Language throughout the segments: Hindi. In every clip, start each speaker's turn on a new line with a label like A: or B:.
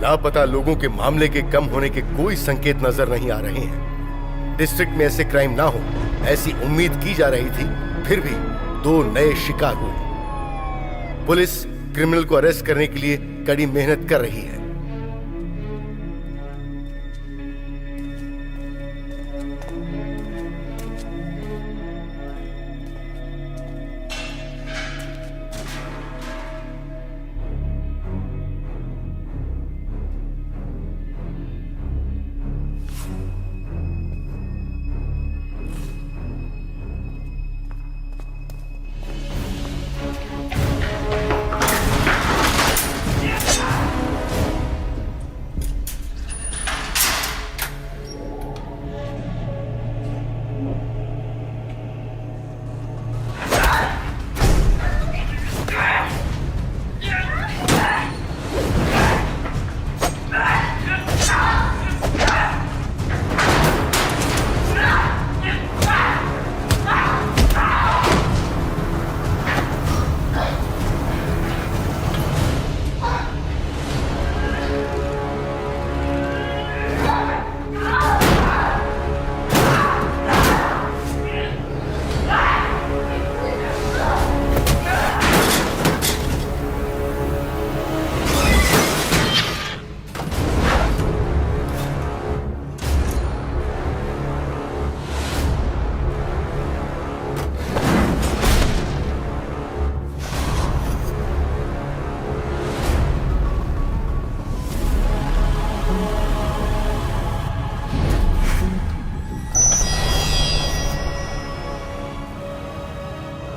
A: लापता लोगों के मामले के कम होने के कोई संकेत नजर नहीं आ रहे हैं। डिस्ट्रिक्ट में ऐसे क्राइम ना हो ऐसी उम्मीद की जा रही थी, फिर भी 2 नए शिकार हुए। पुलिस क्रिमिनल को अरेस्ट करने के लिए कड़ी मेहनत कर रही है।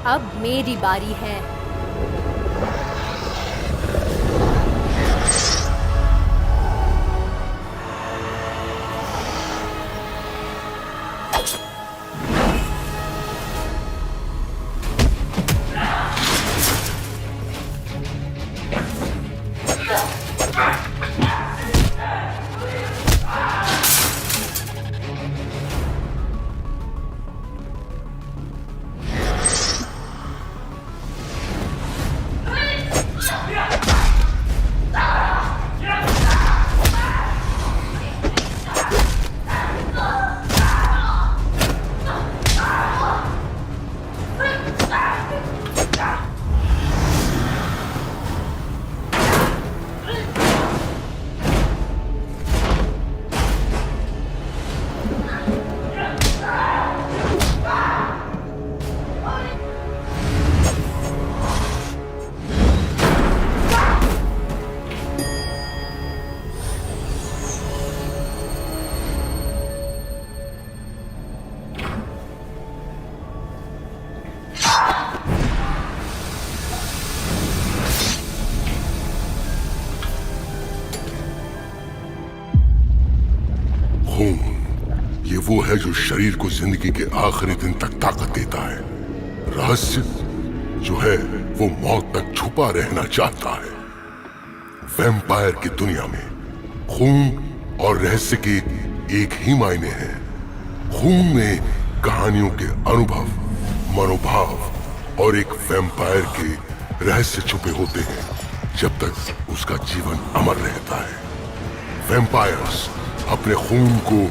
B: अब मेरी बारी है।
C: ये वो है जो शरीर को जिंदगी के आखिरी दिन तक ताकत देता है। रहस्य जो है वो मौत तक छुपा रहना चाहता है। वैम्पायर की दुनिया में खून और रहस्य के एक ही मायने हैं। खून में कहानियों के अनुभव, मनोभाव और एक वैम्पायर के रहस्य छुपे होते हैं जब तक उसका जीवन अमर रहता है। वैम्पायर्स अपने खून को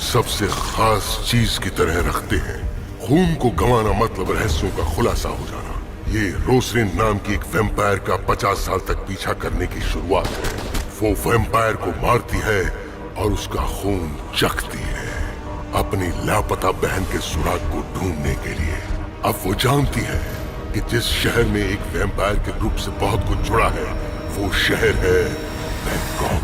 C: सबसे खास चीज की तरह रखते हैं। खून को गंवाना मतलब रहस्यों का खुलासा हो जाना। ये रोसलिन नाम की एक वैम्पायर का 50 साल तक पीछा करने की शुरुआत है। वो वैम्पायर को मारती है और उसका खून चखती है अपनी लापता बहन के सुराग को ढूंढने के लिए। अब वो जानती है कि जिस शहर में एक वैम्पायर के ग्रुप से बहुत कुछ जुड़ा है वो शहर है बैंकॉक।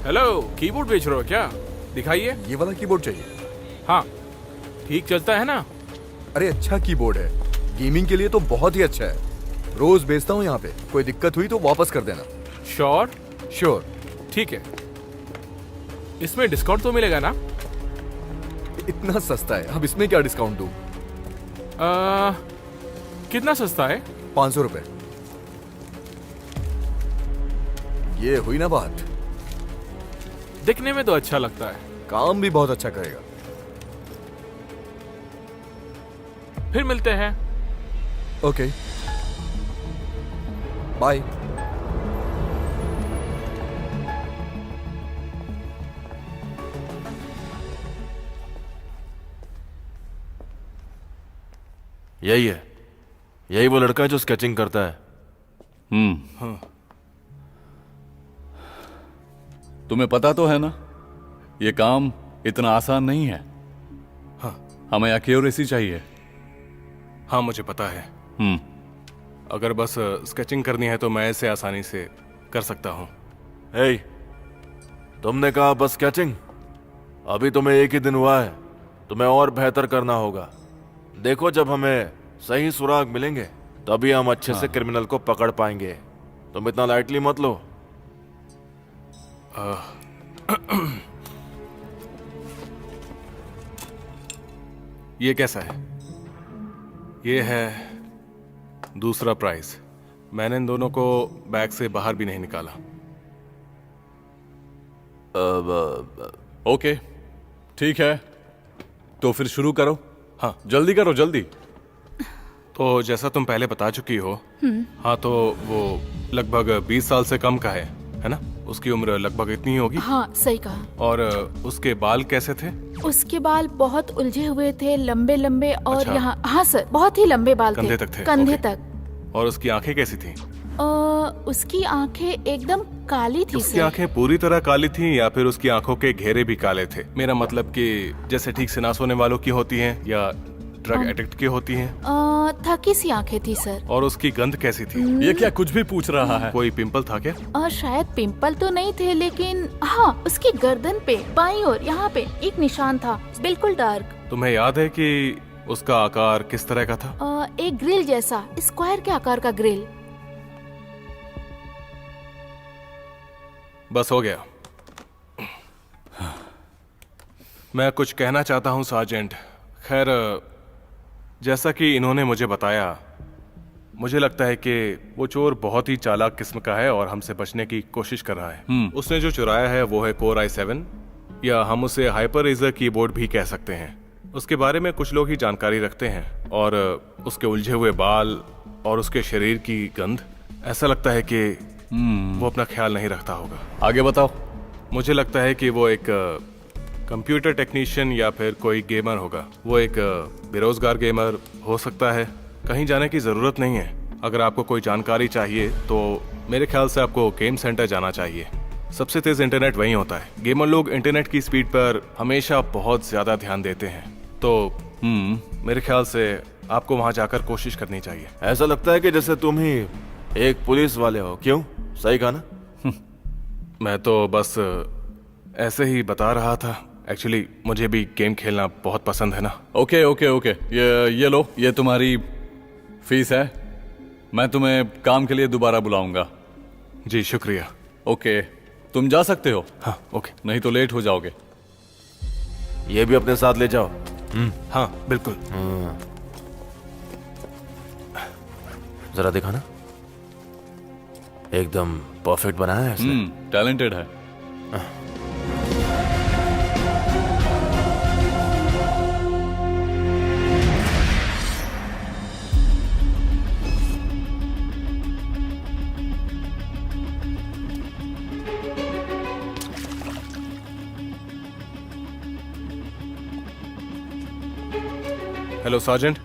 D: हेलो, कीबोर्ड बेच रहे हो क्या? दिखाइए।
E: ये वाला कीबोर्ड चाहिए?
D: हाँ, ठीक चलता है ना?
E: अरे अच्छा कीबोर्ड है, गेमिंग के लिए तो बहुत ही अच्छा है। रोज बेचता हूँ यहाँ पे, कोई दिक्कत हुई तो वापस कर देना।
D: श्योर?
E: श्योर।
D: ठीक है। इसमें डिस्काउंट तो मिलेगा ना?
E: इतना सस्ता है, अब इसमें क्या डिस्काउंट दूँ?
D: कितना सस्ता है?
E: 500 रुपए। ये हुई ना बात।
D: दिखने में तो अच्छा लगता है।
E: काम भी बहुत अच्छा करेगा।
D: फिर मिलते हैं।
E: Okay, bye.
F: यही है, यही वो लड़का है जो स्केचिंग करता है।
G: तुम्हें पता तो है ना, ये काम इतना आसान नहीं है।
D: हाँ।
G: हमें एक्यूरेसी चाहिए।
D: हाँ, मुझे पता है। अगर बस स्केचिंग करनी है तो मैं इसे आसानी से कर सकता हूँ।
F: हे, तुमने कहा बस स्केचिंग? अभी तुम्हें एक ही दिन हुआ है, तुम्हें और बेहतर करना होगा। देखो, जब हमें सही सुराग मिलेंगे तभी हम अच्छे से क्रिमिनल को पकड़ पाएंगे। तुम इतना लाइटली मत लो।
D: ये कैसा है? ये है दूसरा प्राइस। मैंने इन दोनों को बैग से बाहर भी नहीं निकाला।
G: ओके, ठीक है, तो फिर शुरू करो।
D: हाँ।
G: जल्दी करो, जल्दी।
D: तो जैसा तुम पहले बता चुकी हो, हाँ, तो वो लगभग 20 साल से कम का है ना? उसकी उम्र लगभग इतनी ही होगी।
H: हाँ, सही कहा।
D: और उसके बाल कैसे थे?
H: उसके बाल बहुत उलझे हुए थे, लंबे लंबे, और
D: अच्छा।
H: यहाँ, हाँ सर, बहुत ही लंबे बाल
D: कंधे तक थे?
H: कंधे
D: ओके।
H: तक।
D: और उसकी आंखें कैसी थी?
H: उसकी आंखें एकदम काली थी
D: उसकी
H: सर।
D: आंखें पूरी तरह काली थी या फिर उसकी आंखों के घेरे भी काले थे? मेरा मतलब कि जैसे ठीक से ना सोने वालों की होती हैं या ड्रग एडिक्ट की होती हैं?
H: थकी सी आंखें थी सर।
D: और उसकी गंध कैसी थी?
G: ये क्या कुछ भी पूछ रहा है?
D: कोई पिंपल था क्या?
H: शायद पिंपल तो नहीं थे, लेकिन हाँ, उसकी गर्दन पे बाईं ओर यहाँ पे एक निशान था, बिल्कुल डार्क।
D: तुम्हें याद है कि उसका आकार किस तरह का था?
H: एक ग्रिल जैसा, स्क्वायर के आकार का ग्रिल।
D: बस हो गया। मैं कुछ कहना चाहता हूँ सार्जेंट। खैर, जैसा कि इन्होंने मुझे बताया, मुझे लगता है कि वो चोर बहुत ही चालाक किस्म का है और हमसे बचने की कोशिश कर रहा है। उसने जो चुराया है वो है कोर i7, या हम उसे हाइपर रेजर कीबोर्ड भी कह सकते हैं। उसके बारे में कुछ लोग ही जानकारी रखते हैं, और उसके उलझे हुए बाल और उसके शरीर की गंध, ऐसा लगता है कि वो अपना ख्याल नहीं रखता होगा।
G: आगे बताओ।
D: मुझे लगता है कि वो एक कंप्यूटर टेक्नीशियन या फिर कोई गेमर होगा। वो एक बेरोजगार गेमर हो सकता है। कहीं जाने की जरूरत नहीं है। अगर आपको कोई जानकारी चाहिए तो मेरे ख्याल से आपको गेम सेंटर जाना चाहिए। सबसे तेज इंटरनेट वहीं होता है। गेमर लोग इंटरनेट की स्पीड पर हमेशा बहुत ज्यादा ध्यान देते हैं, तो मेरे ख्याल से आपको वहां जाकर कोशिश करनी चाहिए।
F: ऐसा लगता है कि जैसे तुम ही एक पुलिस वाले हो। क्यों? सही कहा ना?
D: मैं तो बस ऐसे ही बता रहा था। एक्चुअली मुझे भी गेम खेलना बहुत पसंद है ना।
G: ओके ओके ओके, ये लो, ये तुम्हारी फीस है। मैं तुम्हें काम के लिए दोबारा बुलाऊंगा।
D: जी शुक्रिया।
G: ओके, तुम जा सकते हो।
D: हाँ ओके।
G: नहीं तो लेट हो जाओगे।
F: ये भी अपने साथ ले जाओ।
D: हाँ बिल्कुल।
F: जरा दिखाना। एकदम परफेक्ट बनाया है इसने।
G: टैलेंटेड है।
D: हेलो सार्जेंट,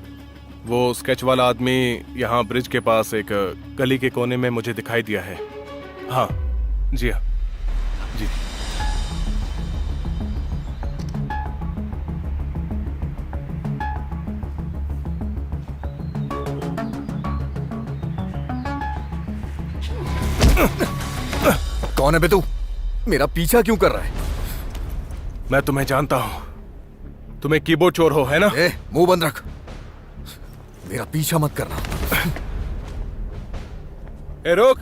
D: वो स्केच वाला आदमी यहाँ ब्रिज के पास एक गली के कोने में मुझे दिखाई दिया है। हाँ जी, हाँ जी।
E: कौन है बे तू? मेरा पीछा क्यों कर रहा है?
D: मैं तुम्हें जानता हूं, तुम्हें कीबोर्ड चोर हो, है ना?
E: मुंह बंद रख, मेरा पीछा मत करना।
D: ए रुक,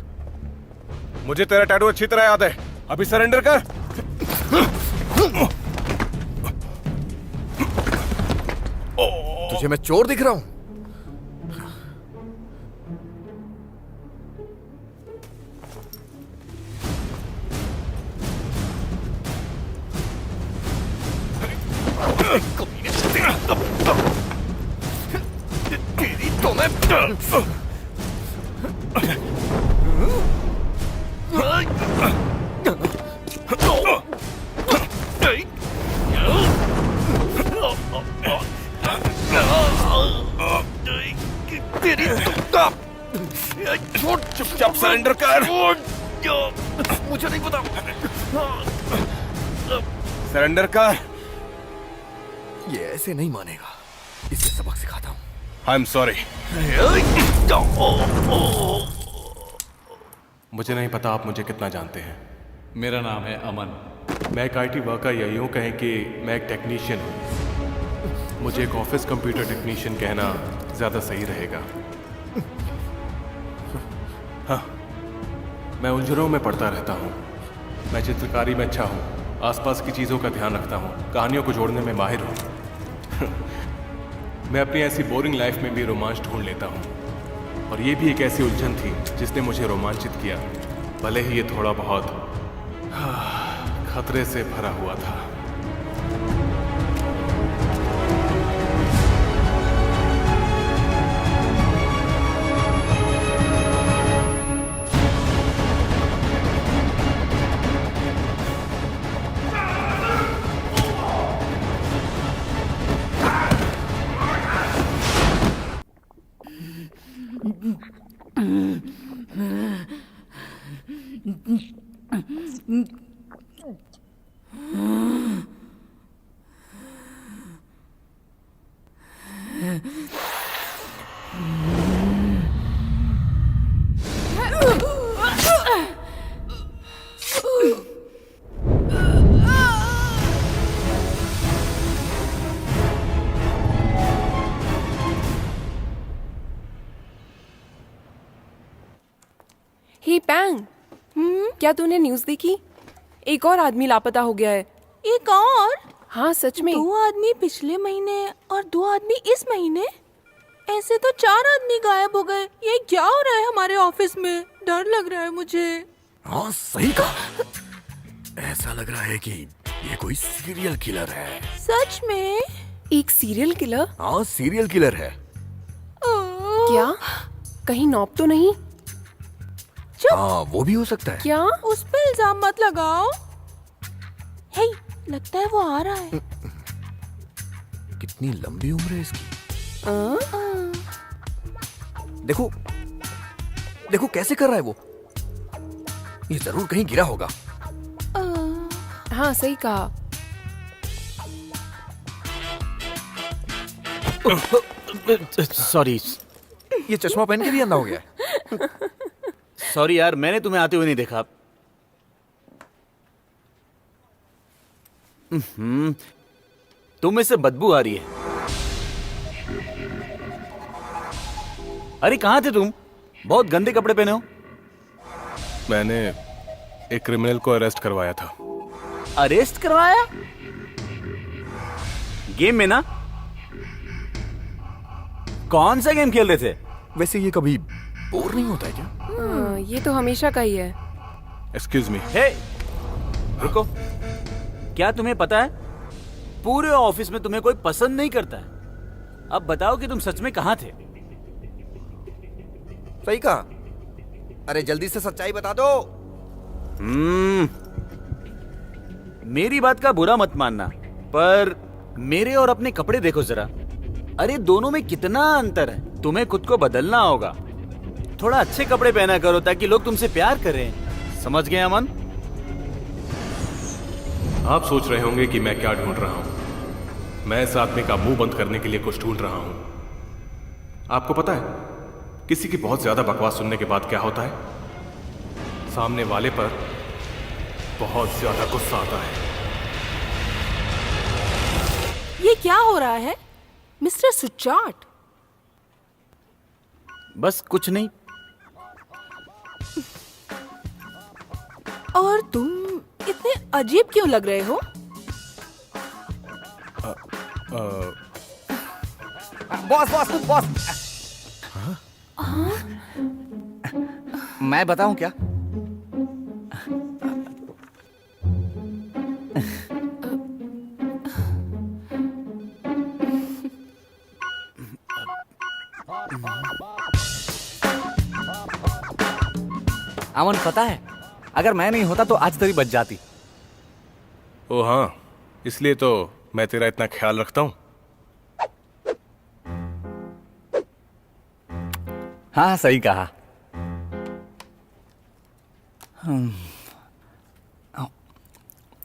D: मुझे तेरा टैटू अच्छी तरह याद है, अभी सरेंडर कर।
E: तुझे मैं चोर दिख रहा हूं? तेरी तो मैं
D: चुपचाप सरेंडर कर।
E: मुझे नहीं पता।
D: सरेंडर कर।
E: ये ऐसे नहीं मानेगा, इसे सबक सिखाता हूँ।
D: I am sorry. मुझे नहीं पता आप मुझे कितना जानते हैं।
G: मेरा नाम है अमन।
D: मैं एक IT वर्कर, या यूं कहें कि मैं एक टेक्नीशियन हूं। मुझे एक ऑफिस कंप्यूटर टेक्नीशियन कहना ज्यादा सही रहेगा। हाँ, मैं उलझनों में पड़ता रहता हूँ। मैं चित्रकारी में अच्छा हूँ, आसपास की चीज़ों का ध्यान रखता हूँ, कहानियों को जोड़ने में माहिर हूँ। मैं अपनी ऐसी बोरिंग लाइफ में भी रोमांच ढूंढ लेता हूँ, और ये भी एक ऐसी उलझन थी जिसने मुझे रोमांचित किया, भले ही ये थोड़ा बहुत खतरे से भरा हुआ था।
I: हे पैंग, क्या तूने न्यूज़ देखी? एक और आदमी लापता हो गया है।
H: एक और?
I: हाँ सच में।
H: 2 आदमी पिछले महीने और 2 आदमी इस महीने? ऐसे तो 4 आदमी गायब हो गए। ये क्या हो रहा है हमारे ऑफिस में? डर लग रहा है मुझे।
E: हाँ सही कहा। ऐसा लग रहा है कि ये कोई सीरियल किलर है।
H: सच में?
I: एक सीरियल किलर?
E: हाँ सीरियल किलर है।
I: क्या? कहीं नॉब तो नहीं?
E: हाँ वो भी हो सकता है।
H: क्या? उस पे इल्जाम मत लगाओ। हे, लगता है वो आ रहा है।
E: कितनी लंबी उम्र है इसकी। देखो देखो कैसे कर रहा है वो। ये जरूर कहीं गिरा होगा।
I: हाँ सही कहा।
J: सॉरी।
E: ये चश्मा पहन के भी अंधा हो गया है।
J: सॉरी यार, मैंने तुम्हें आते हुए नहीं देखा। तुम में से बदबू आ रही है। अरे कहाँ थे तुम? बहुत गंदे कपड़े पहने हो।
D: मैंने एक क्रिमिनल को अरेस्ट करवाया था।
J: अरेस्ट करवाया? गेम में ना? कौन सा गेम खेल रहे थे?
E: वैसे ये कभी बोर नहीं होता है क्या?
I: ये तो हमेशा का ही है।
D: Excuse me.
J: हे, रुको। क्या तुम्हें पता है पूरे ऑफिस में तुम्हें कोई पसंद नहीं करता है? अब बताओ कि तुम सच में कहां थे?
E: सही कहा। अरे जल्दी से सच्चाई बता दो।
J: मेरी बात का बुरा मत मानना, पर मेरे और अपने कपड़े देखो जरा। अरे दोनों में कितना अंतर है। तुम्हें खुद को बदलना होगा। थोड़ा अच्छे कपड़े पहना करो ताकि लोग तुमसे प्यार करें। समझ गए अमन?
D: आप सोच रहे होंगे कि मैं क्या ढूंढ रहा हूं। मैं इस आदमी का मुंह बंद करने के लिए कुछ ढूंढ रहा हूं। आपको पता है किसी की बहुत ज्यादा बकवास सुनने के बाद क्या होता है? सामने वाले पर बहुत ज्यादा गुस्सा आता है।
H: ये क्या हो रहा है मिस्टर सुचाट?
J: बस कुछ नहीं।
H: और तुम इतने अजीब क्यों लग रहे हो?
E: बॉस बॉस बॉस, मैं बताऊं क्या? अमन, पता है अगर मैं नहीं होता तो आज तेरी बच जाती।
D: ओ हाँ, इसलिए तो मैं तेरा इतना ख्याल रखता हूँ।
G: हाँ, सही कहा।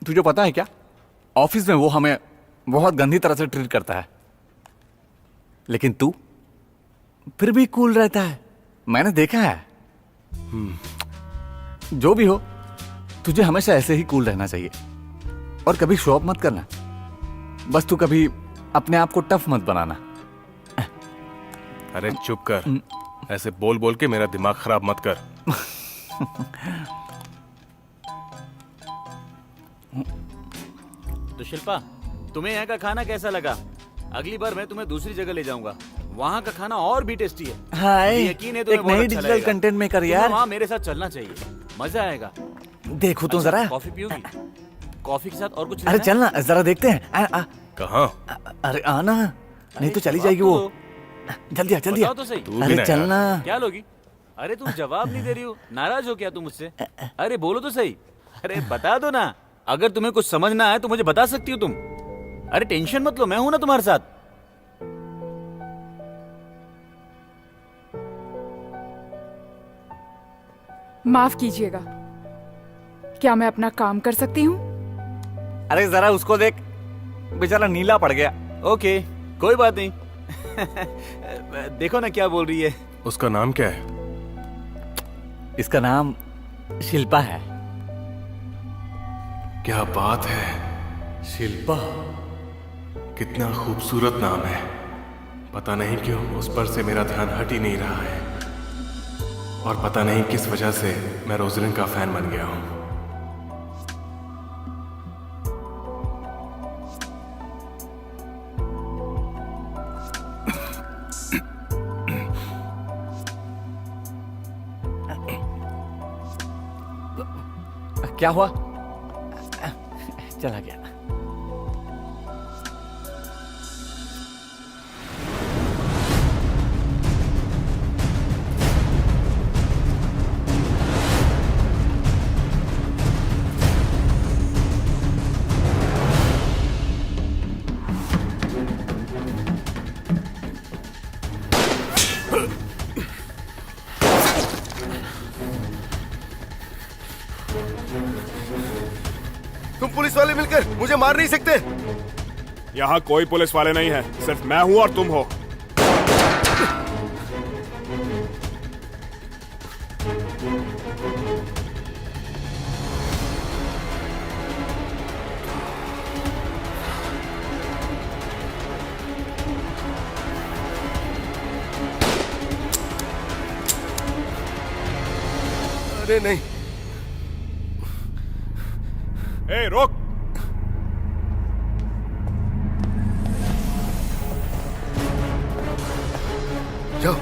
G: तुझे पता है क्या, ऑफिस में वो हमें बहुत गंदी तरह से ट्रीट करता है, लेकिन तू फिर भी कूल रहता है। मैंने देखा है। जो भी हो, तुझे हमेशा ऐसे ही कूल रहना चाहिए और कभी शो ऑफ मत करना। बस तू कभी अपने आप को टफ मत बनाना।
D: अरे चुप कर, ऐसे बोल बोल के मेरा दिमाग खराब मत कर।
J: तो शिल्पा, तुम्हें यहाँ का खाना कैसा लगा? अगली बार मैं तुम्हें दूसरी जगह ले जाऊंगा। वहाँ का खाना और भी टेस्टी है।
G: हाय,
J: मुझे यकीन है तुम्हें
G: एक
J: बहुत
G: नई
J: अच्छा
G: डिजिटल
J: लगेगा।
G: कंटेंट मेकर
J: तुम्हें
G: यार।
J: वहाँ मेरे साथ चलना चाहिए, मजा आएगा।
G: देखो तो
J: अच्छा,
G: जरा।
J: कॉफी पियोगी? कॉफी के साथ और कुछ
G: अरे
J: लेना है?
G: चलना, जरा देखते हैं।
D: कहाँ?
G: अरे आना, नहीं तो चली
J: जवाब
G: जाएगी
J: तो
G: वो।
J: दो।
G: जल्दी आ, जल्दी आ।
J: बताओ तो सही।
D: तू भी
G: अरे
D: ना यार।
G: चलना।
J: क्या लोगी? अरे तुम जवाब नहीं दे रही हो, नाराज हो क्या तुम मुझसे? अरे बोलो तो सही। अरे बता दो ना, अगर तुम्हें कुछ समझना है तो मुझे बता सकती हो तुम। अरे टेंशन मत लो, मैं हूं ना तुम्हारे साथ।
K: माफ कीजिएगा, क्या मैं अपना काम कर सकती हूँ?
G: अरे जरा उसको देख, बेचारा नीला पड़ गया।
J: ओके, कोई बात नहीं। देखो ना क्या बोल रही है।
D: उसका नाम क्या है?
G: इसका नाम शिल्पा है।
D: क्या बात है,
G: शिल्पा?
D: कितना खूबसूरत नाम है। पता नहीं क्यों उस पर से मेरा ध्यान हट ही नहीं रहा है, और पता नहीं किस वजह से मैं रोजलिन का फैन बन गया हूं।
G: क्या हुआ? चला गया।
A: तुम पुलिस वाले मिलकर मुझे मार नहीं सकते।
L: यहाँ कोई पुलिस वाले नहीं है, सिर्फ मैं हूं और तुम हो।
A: अरे नहीं।
L: ए, रोक।
A: जाओ।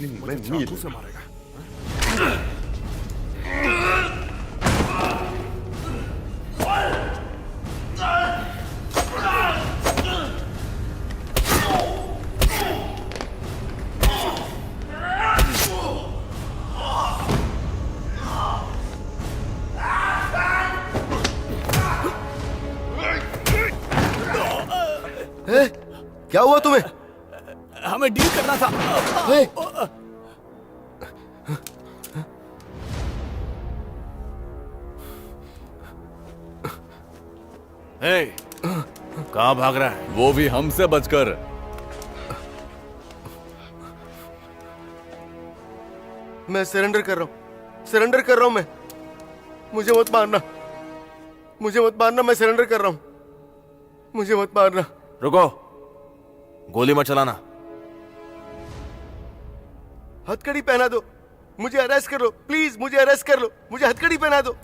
L: चाकू से मारेगा।
A: क्या हुआ तुम्हें?
G: हमें डील करना था।
F: कहाँ भाग रहा है?
G: वो भी हमसे बचकर।
A: मैं सरेंडर कर रहा हूं, सरेंडर कर रहा हूं मैं। मुझे मत मारना, मुझे मत मारना, मैं सरेंडर कर रहा हूं, मुझे मत मारना।
F: रुको, गोली मत चलाना।
A: हथकड़ी पहना दो, मुझे अरेस्ट कर लो प्लीज, मुझे अरेस्ट कर लो, मुझे हथकड़ी पहना दो,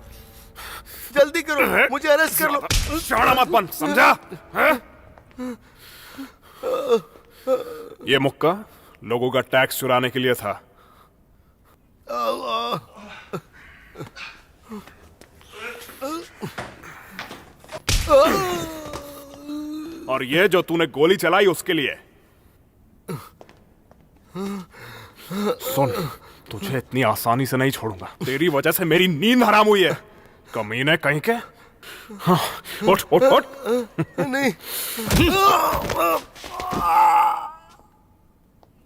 A: जल्दी करो, मुझे अरेस्ट कर लो।
L: शाना मत बन, समझा? ये मुक्का लोगों का टैक्स चुराने के लिए था। और ये जो तूने गोली चलाई उसके लिए। सुन, तुझे इतनी आसानी से नहीं छोड़ूंगा। तेरी वजह से मेरी नींद हराम हुई है, कमीने कहीं के। हाँ, उठ उठ उठ।
A: नहीं।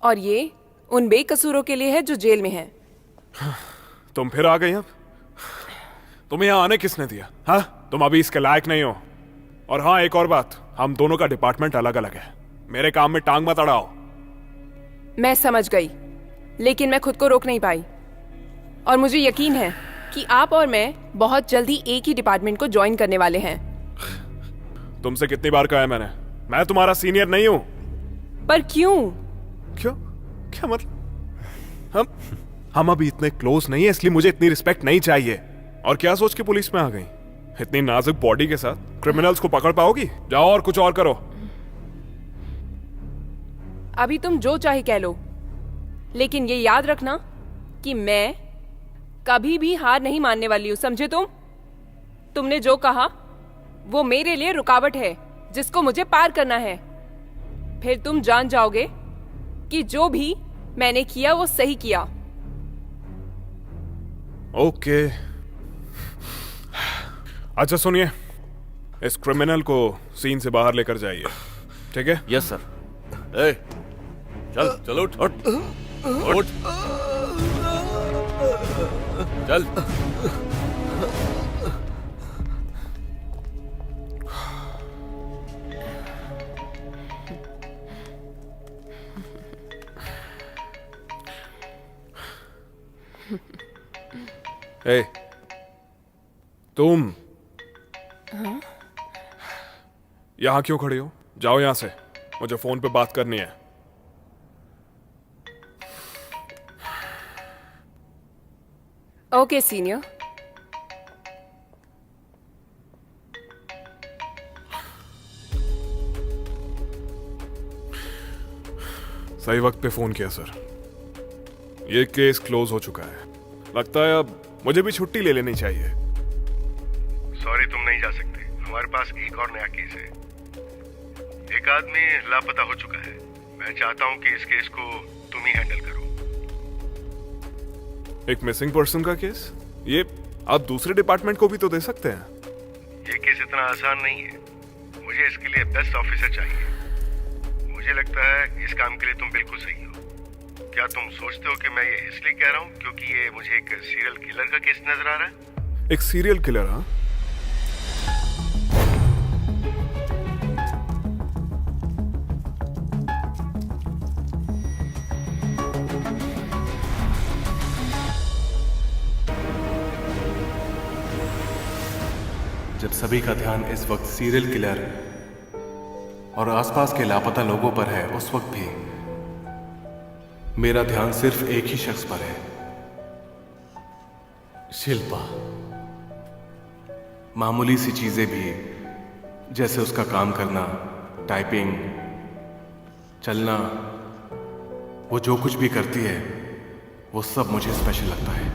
I: और ये उन बेकसूरों के लिए है जो जेल में हैं।
L: तुम फिर आ गई अब? तुम्हें यहाँ आने किसने दिया? हाँ, तुम अभी इसके लायक नहीं हो। और हाँ, एक और बात, हम दोनों का डिपार्टमेंट अलग अलग है। मेरे काम में टांग मत अड़ाओ।
I: मैं समझ गई, लेकिन मैं खुद को रोक नहीं पाई। और मुझे यकीन है कि आप और मैं बहुत जल्दी एक ही डिपार्टमेंट को ज्वाइन करने वाले हैं।
L: तुमसे कितनी बार कहा है मैंने, मैं तुम्हारा सीनियर नहीं हूं।
I: पर क्यों?
L: क्यों? क्या मतलब? हम अभी इतने क्लोज नहीं है, इसलिए मुझे इतनी रिस्पेक्ट नहीं चाहिए। और क्या सोच के पुलिस में आ गई? इतनी नाजुक बॉडी के साथ क्रिमिनल्स को पकड़ पाओगी? जाओ और कुछ और करो।
I: अभी तुम जो चाहे कह लो, लेकिन ये याद रखना कि मैं कभी भी हार नहीं मानने वाली हूं, समझे तुम? तुमने जो कहा वो मेरे लिए रुकावट है जिसको मुझे पार करना है। फिर तुम जान जाओगे कि जो भी मैंने किया वो सही किया।
L: ओके। अच्छा सुनिए, इस क्रिमिनल को सीन से बाहर लेकर जाइए, ठीक है?
F: Yes sir.
G: ए, चल चल उठ उठ उठ, चल।
L: ए, तुम यहां क्यों खड़ी हो? जाओ यहां से, मुझे फोन पे बात करनी है।
I: Okay senior.
L: सही वक्त पे फोन किया सर। ये केस क्लोज हो चुका है। लगता है अब मुझे भी छुट्टी ले लेनी चाहिए।
A: सॉरी, तुम नहीं जा सकते, हमारे पास एक और नया केस है। एक आदमी लापता हो चुका है। मैं चाहता हूं कि इस केस को तुम ही हैंडल करो।
L: एक मिसिंग पर्सन का केस? ये आप दूसरे डिपार्टमेंट को भी तो दे सकते हैं।
A: ये केस इतना आसान नहीं है, मुझे इसके लिए बेस्ट ऑफिसर चाहिए। मुझे लगता है इस काम के लिए तुम बिल्कुल सही हो। क्या तुम सोचते हो कि मैं ये इसलिए कह रहा हूँ क्योंकि ये मुझे एक सीरियल किलर का केस नजर आ रहा है?
L: एक सीरियल किलर? हाँ,
D: जब सभी का ध्यान इस वक्त सीरियल किलर और आसपास के लापता लोगों पर है, उस वक्त भी मेरा ध्यान सिर्फ एक ही शख्स पर है, शिल्पा। मामूली सी चीजें भी, जैसे उसका काम करना, टाइपिंग, चलना, वो जो कुछ भी करती है वो सब मुझे स्पेशल लगता है।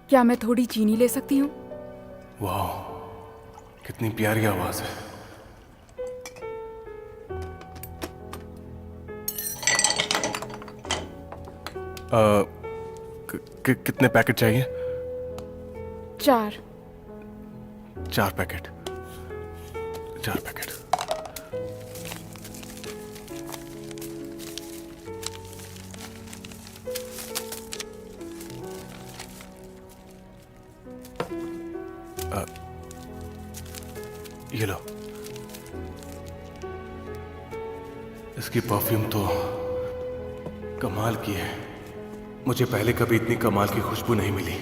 K: क्या मैं थोड़ी चीनी ले सकती हूँ?
D: वाह, कितनी प्यारी आवाज है। कितने पैकेट चाहिए?
K: 4।
D: 4 पैकेट। 4 पैकेट। ये लो। इसकी परफ्यूम तो कमाल की है। मुझे पहले कभी इतनी कमाल की खुशबू नहीं मिली।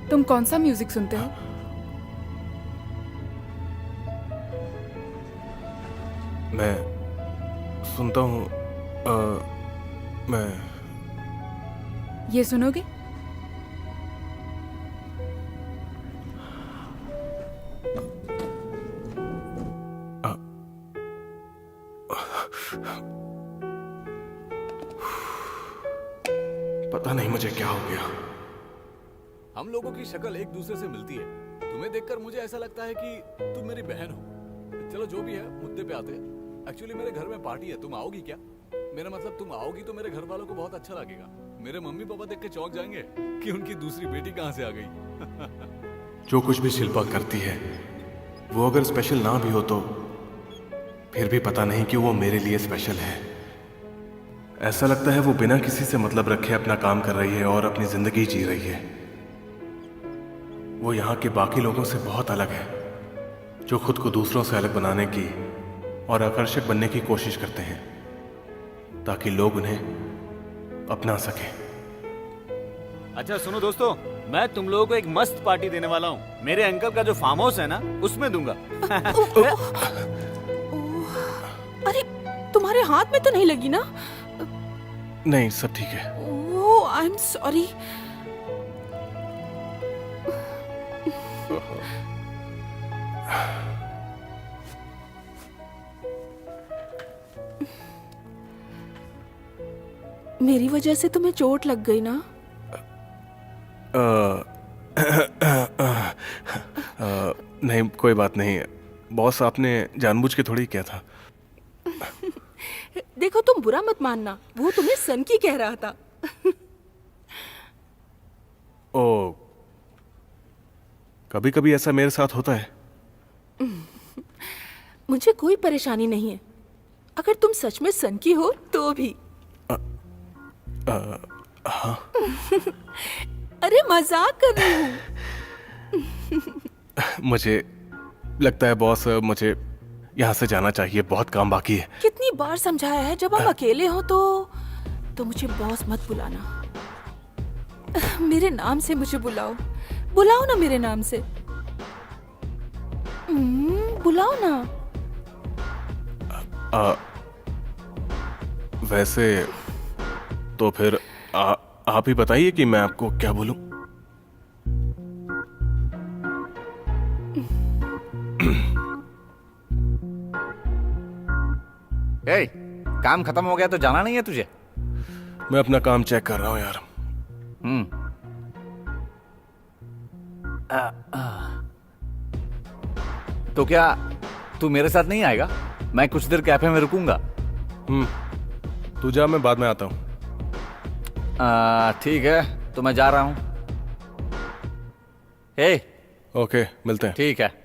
K: तुम कौन सा म्यूजिक सुनते हो?
D: मैं सुनता हूँ। मैं
K: ये सुनोगे?
D: पता नहीं मुझे क्या हो गया।
G: हम लोगों की शक्ल एक दूसरे से मिलती है। तुम्हें देखकर मुझे ऐसा लगता है कि तुम मेरी बहन हो। चलो जो भी है, मुद्दे पे आते हैं। एक्चुअली मेरे घर में पार्टी है, तुम आओगी क्या? मेरा मतलब तुम आओगी तो मेरे घर वालों को बहुत अच्छा लगेगा। मेरे मम्मी पापा देख के चौंक जाएंगे कि उनकी दूसरी बेटी कहाँ से आ गई।
D: जो कुछ भी शिल्पा करती है वो अगर स्पेशल ना भी हो तो फिर भी पता नहीं कि वो मेरे लिए स्पेशल है। ऐसा लगता है वो बिना किसी से मतलब रखे अपना काम कर रही है और अपनी जिंदगी जी रही है। वो यहाँ के बाकी लोगों से बहुत अलग है, जो खुद को दूसरों से अलग बनाने की और आकर्षक बनने की कोशिश करते हैं ताकि लोग उन्हें अपना सकें।
J: अच्छा सुनो दोस्तों, मैं तुम लोगों को एक मस्त पार्टी देने वाला हूँ। मेरे अंकल का जो फार्म हाउस है ना, उसमें दूंगा।
H: अरे तुम्हारे हाथ में तो नहीं लगी ना?
D: नहीं, सब ठीक है।
H: ओह, आई एम सॉरी। मेरी वजह से तुम्हें चोट लग गई ना?
D: नहीं, कोई बात नहीं। बॉस, आपने जानबूझ के थोड़ी किया था।
H: देखो, तुम बुरा मत मानना, वो तुम्हें सन की कह रहा था।
D: ओ, कभी कभी ऐसा मेरे साथ होता है।
H: मुझे कोई परेशानी नहीं है, अगर तुम सच में सन की हो तो भी।
D: हाँ।
H: अरे मजाक कर रही हूँ।
D: मुझे लगता है बॉस, मुझे यहाँ से जाना चाहिए, बहुत काम बाकी है।
H: कितनी बार समझाया है, जब हम अकेले हो तो मुझे बॉस मत बुलाना। मेरे नाम से मुझे बुलाओ, बुलाओ ना मेरे नाम से। बुलाओ ना।
D: वैसे तो फिर आप ही बताइए कि मैं आपको क्या बोलूं।
G: ए, काम खत्म हो गया तो जाना नहीं है तुझे?
D: मैं अपना काम चेक कर रहा हूं यार।
G: तो क्या तू मेरे साथ नहीं आएगा? मैं कुछ देर कैफे में रुकूंगा।
D: तू जा, मैं बाद में आता हूं।
G: ठीक है, तो मैं जा रहा हूं। हे,
D: ओके, मिलते हैं।
G: ठीक है।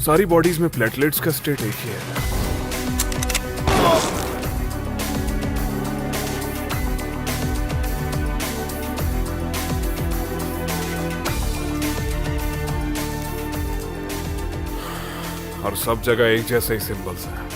L: सारी बॉडीज में प्लेटलेट्स का स्टेट एक ही है। और सब जगह एक जैसे ही सिंबल्स है।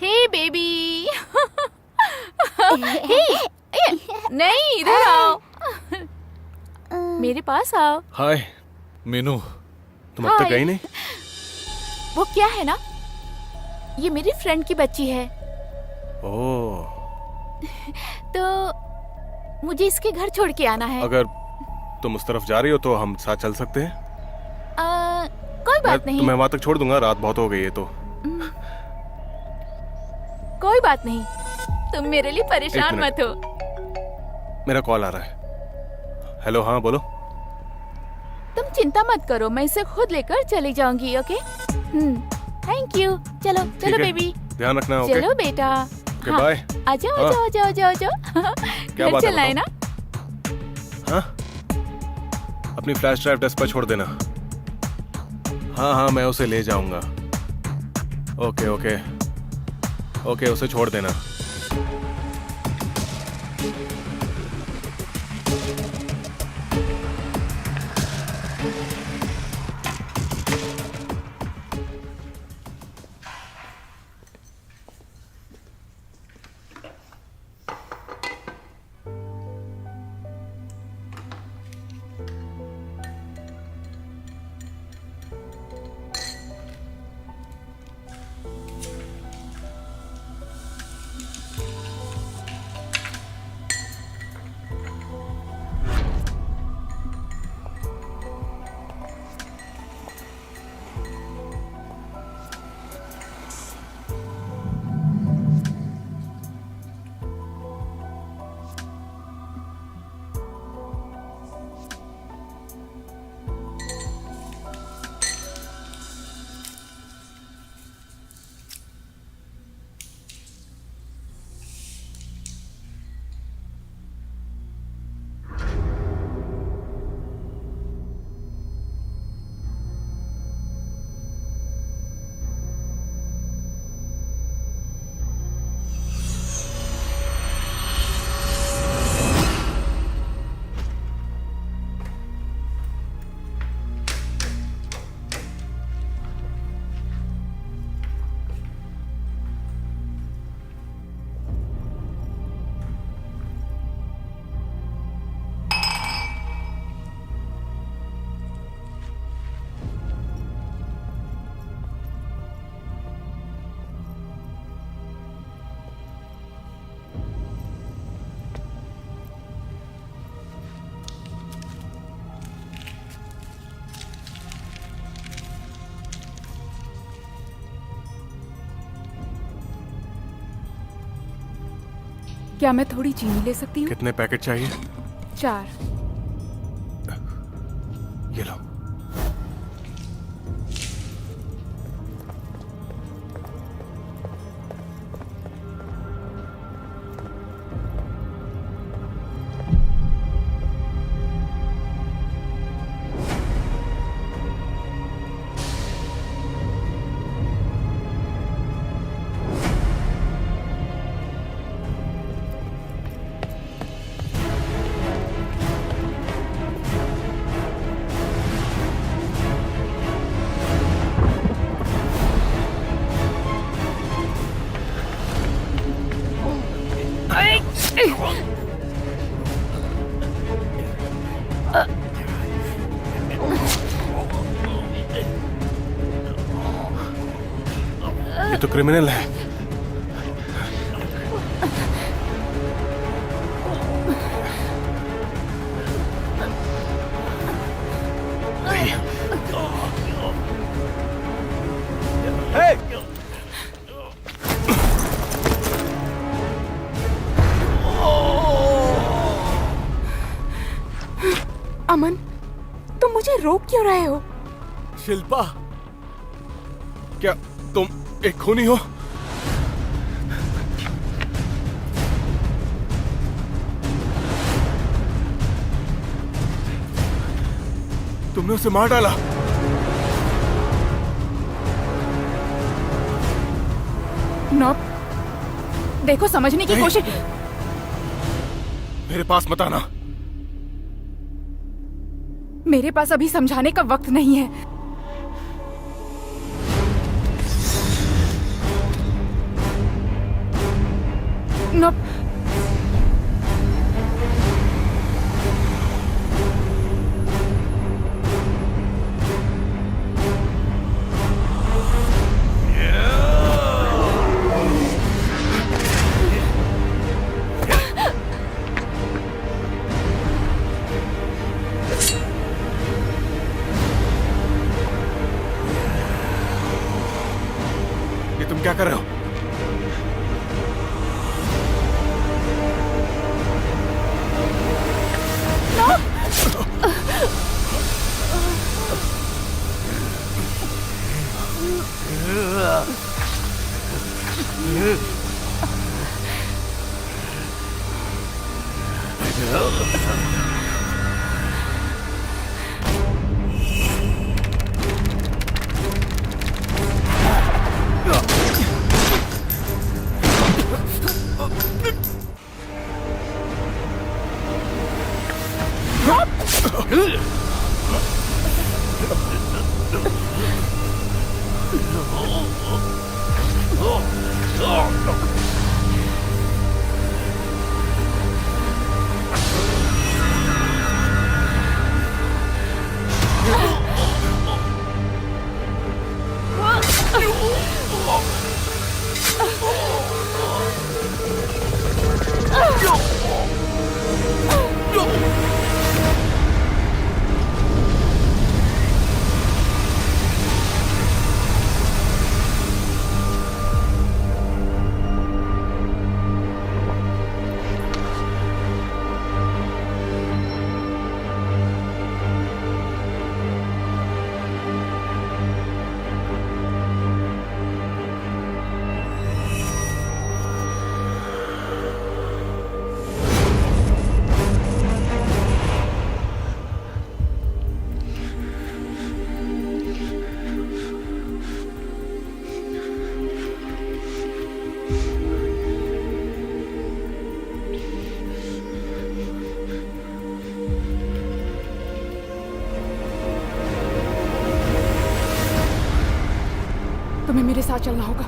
H: हे बेबी। नहीं, इधर आओ, मेरे पास आओ।
D: हाय मीनू, तुम अब तक गई नहीं?
H: वो क्या है ना, ये मेरी फ्रेंड की बच्ची है,
D: ओह,
H: तो मुझे इसके घर छोड़ के आना है।
D: अगर तुम उस तरफ जा रही हो तो हम साथ चल सकते हैं।
H: कोई बात नहीं।
D: तुम्हें वहां तक छोड़ दूंगा, रात बहुत हो गई है तो।
H: कोई बात नहीं, तुम मेरे लिए परेशान मत हो।
D: मेरा कॉल आ रहा है। हेलो, हाँ बोलो।
H: तुम चिंता मत करो, मैं इसे खुद लेकर चली जाऊंगी। Okay, thank you. चलो चलो बेबी,
D: ध्यान रखना। ओके,
H: चलो बेटा।
D: हाँ, बाय।
H: आ जाओ आ जाओ आ जाओ आ जाओ आ जाओ।
D: क्या बात
H: चलना है ना?
D: हाँ, अपनी फ्लैश ड्राइव डेस्क पर छोड़ देना। हाँ हाँ, मैं उसे ले जाऊंगा। ओके ओके ओके, उसे छोड़ देना।
K: क्या मैं थोड़ी चीनी ले सकती हूँ?
D: कितने पैकेट चाहिए?
K: 4।
D: ये लो। ये तो क्रिमिनल है।
K: अमन, तुम मुझे रोक क्यों रहे हो?
G: शिल्पा,
D: क्या तुम एक खूनी हो? तुमने उसे मार डाला।
K: नॉब, देखो समझने की कोशिश।
D: मेरे पास मत आना।
K: मेरे पास अभी समझाने का वक्त नहीं है। नॉब,
D: तुम क्या कर रहे हो?
K: तुम्हें मेरे साथ चलना होगा।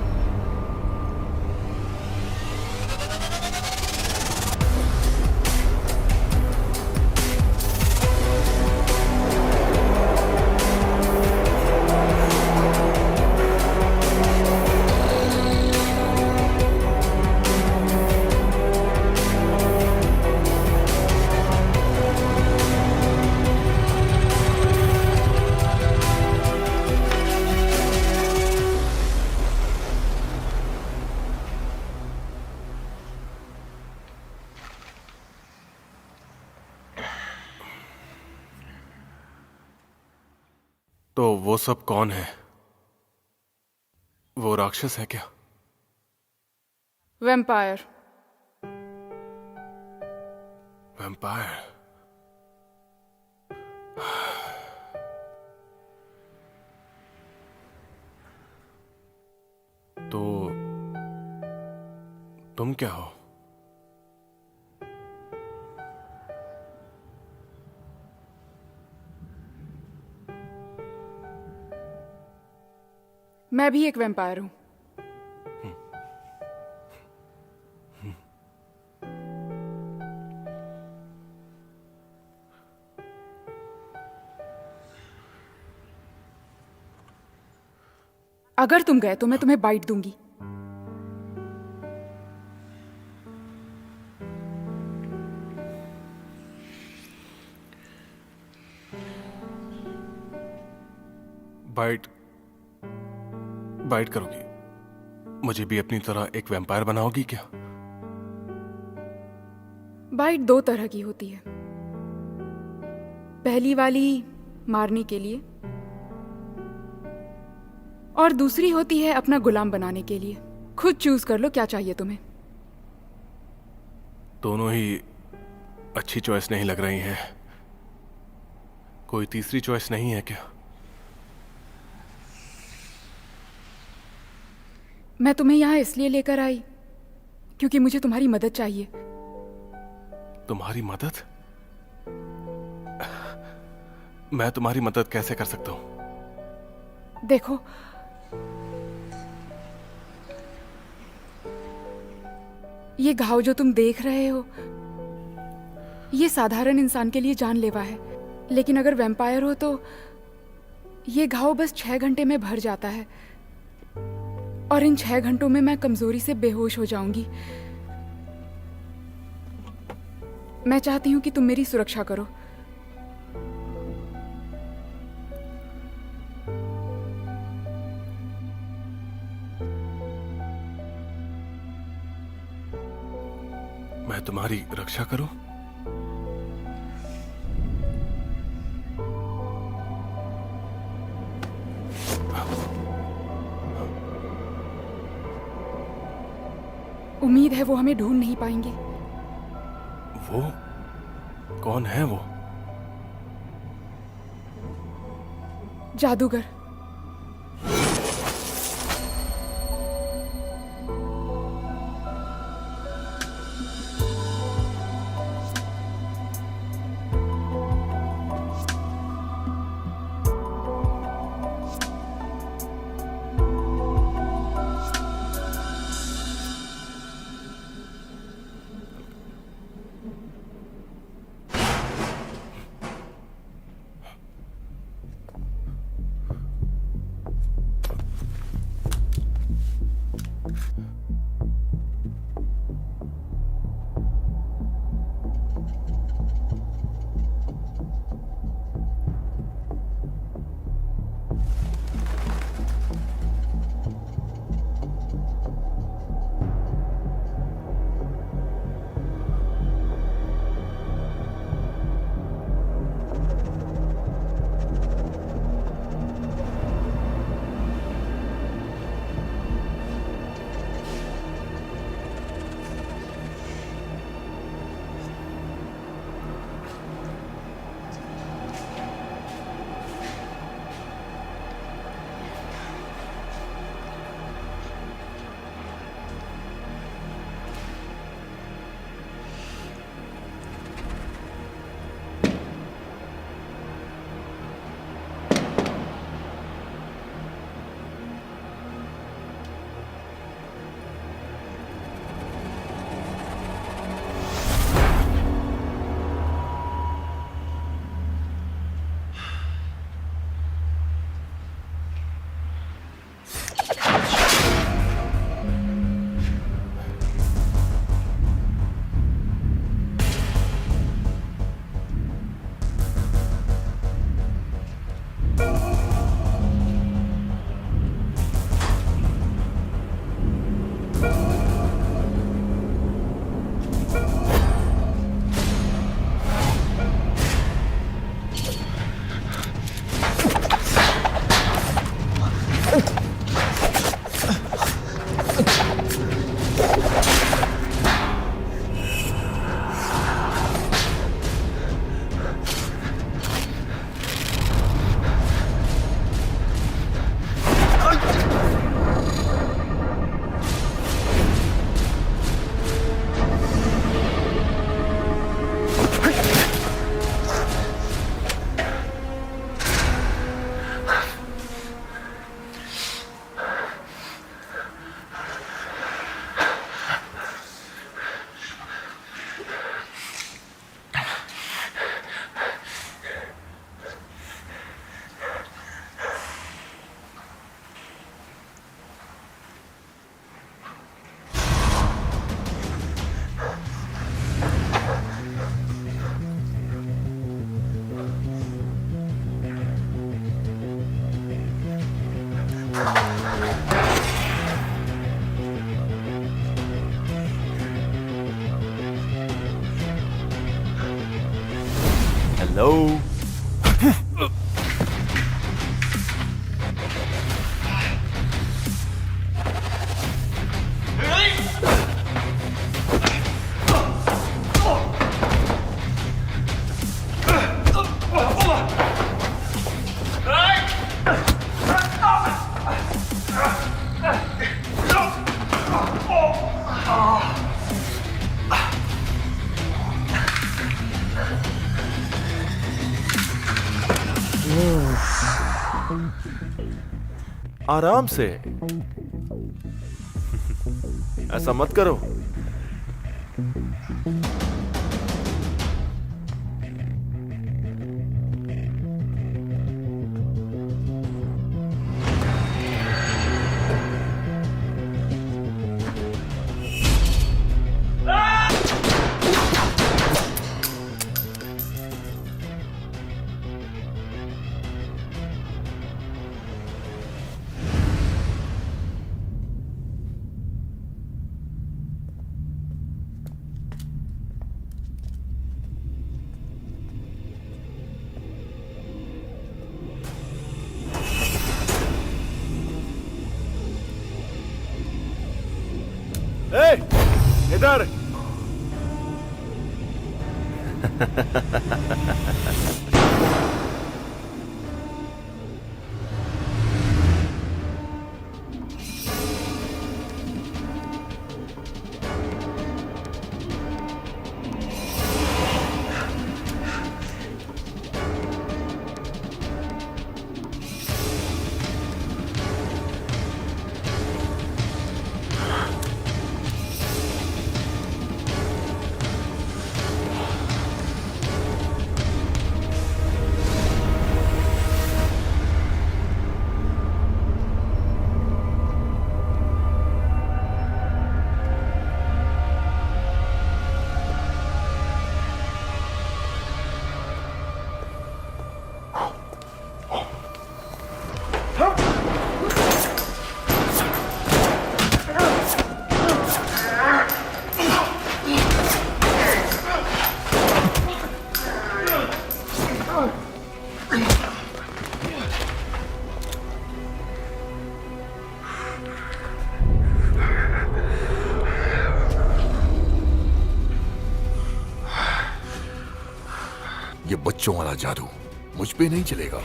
D: तो वो सब कौन है? वो राक्षस है क्या?
K: वैम्पायर।
D: वैम्पायर? तो तुम क्या हो?
K: मैं भी एक वैम्पायर हूं। अगर तुम गए तो मैं तुम्हें बाइट दूंगी।
D: बाइट बाइट करोगी? मुझे भी अपनी तरह एक वैम्पायर बनाओगी क्या?
K: बाइट दो तरह की होती है। पहली वाली मारने के लिए, और दूसरी होती है अपना गुलाम बनाने के लिए। खुद चूज कर लो क्या चाहिए तुम्हें।
D: दोनों ही अच्छी चॉइस नहीं लग रही हैं। कोई तीसरी चॉइस नहीं है क्या?
K: मैं तुम्हें यहां इसलिए लेकर आई क्योंकि मुझे तुम्हारी मदद चाहिए।
D: तुम्हारी मदद? मैं तुम्हारी मदद कैसे कर सकता हूं?
K: देखो, ये घाव जो तुम देख रहे हो, ये साधारण इंसान के लिए जानलेवा है, लेकिन अगर वैम्पायर हो तो ये घाव बस 6 घंटे में भर जाता है, और इन 6 घंटों में मैं कमजोरी से बेहोश हो जाऊंगी। मैं चाहती हूं कि तुम मेरी सुरक्षा करो।
D: मैं तुम्हारी रक्षा करूं?
K: उम्मीद है वो हमें ढूंढ नहीं पाएंगे।
D: वो कौन है? वो
K: जादूगर।
F: आराम से। ऐसा मत करो। ए, इधर।
C: ये बच्चों वाला जादू मुझ पे नहीं चलेगा।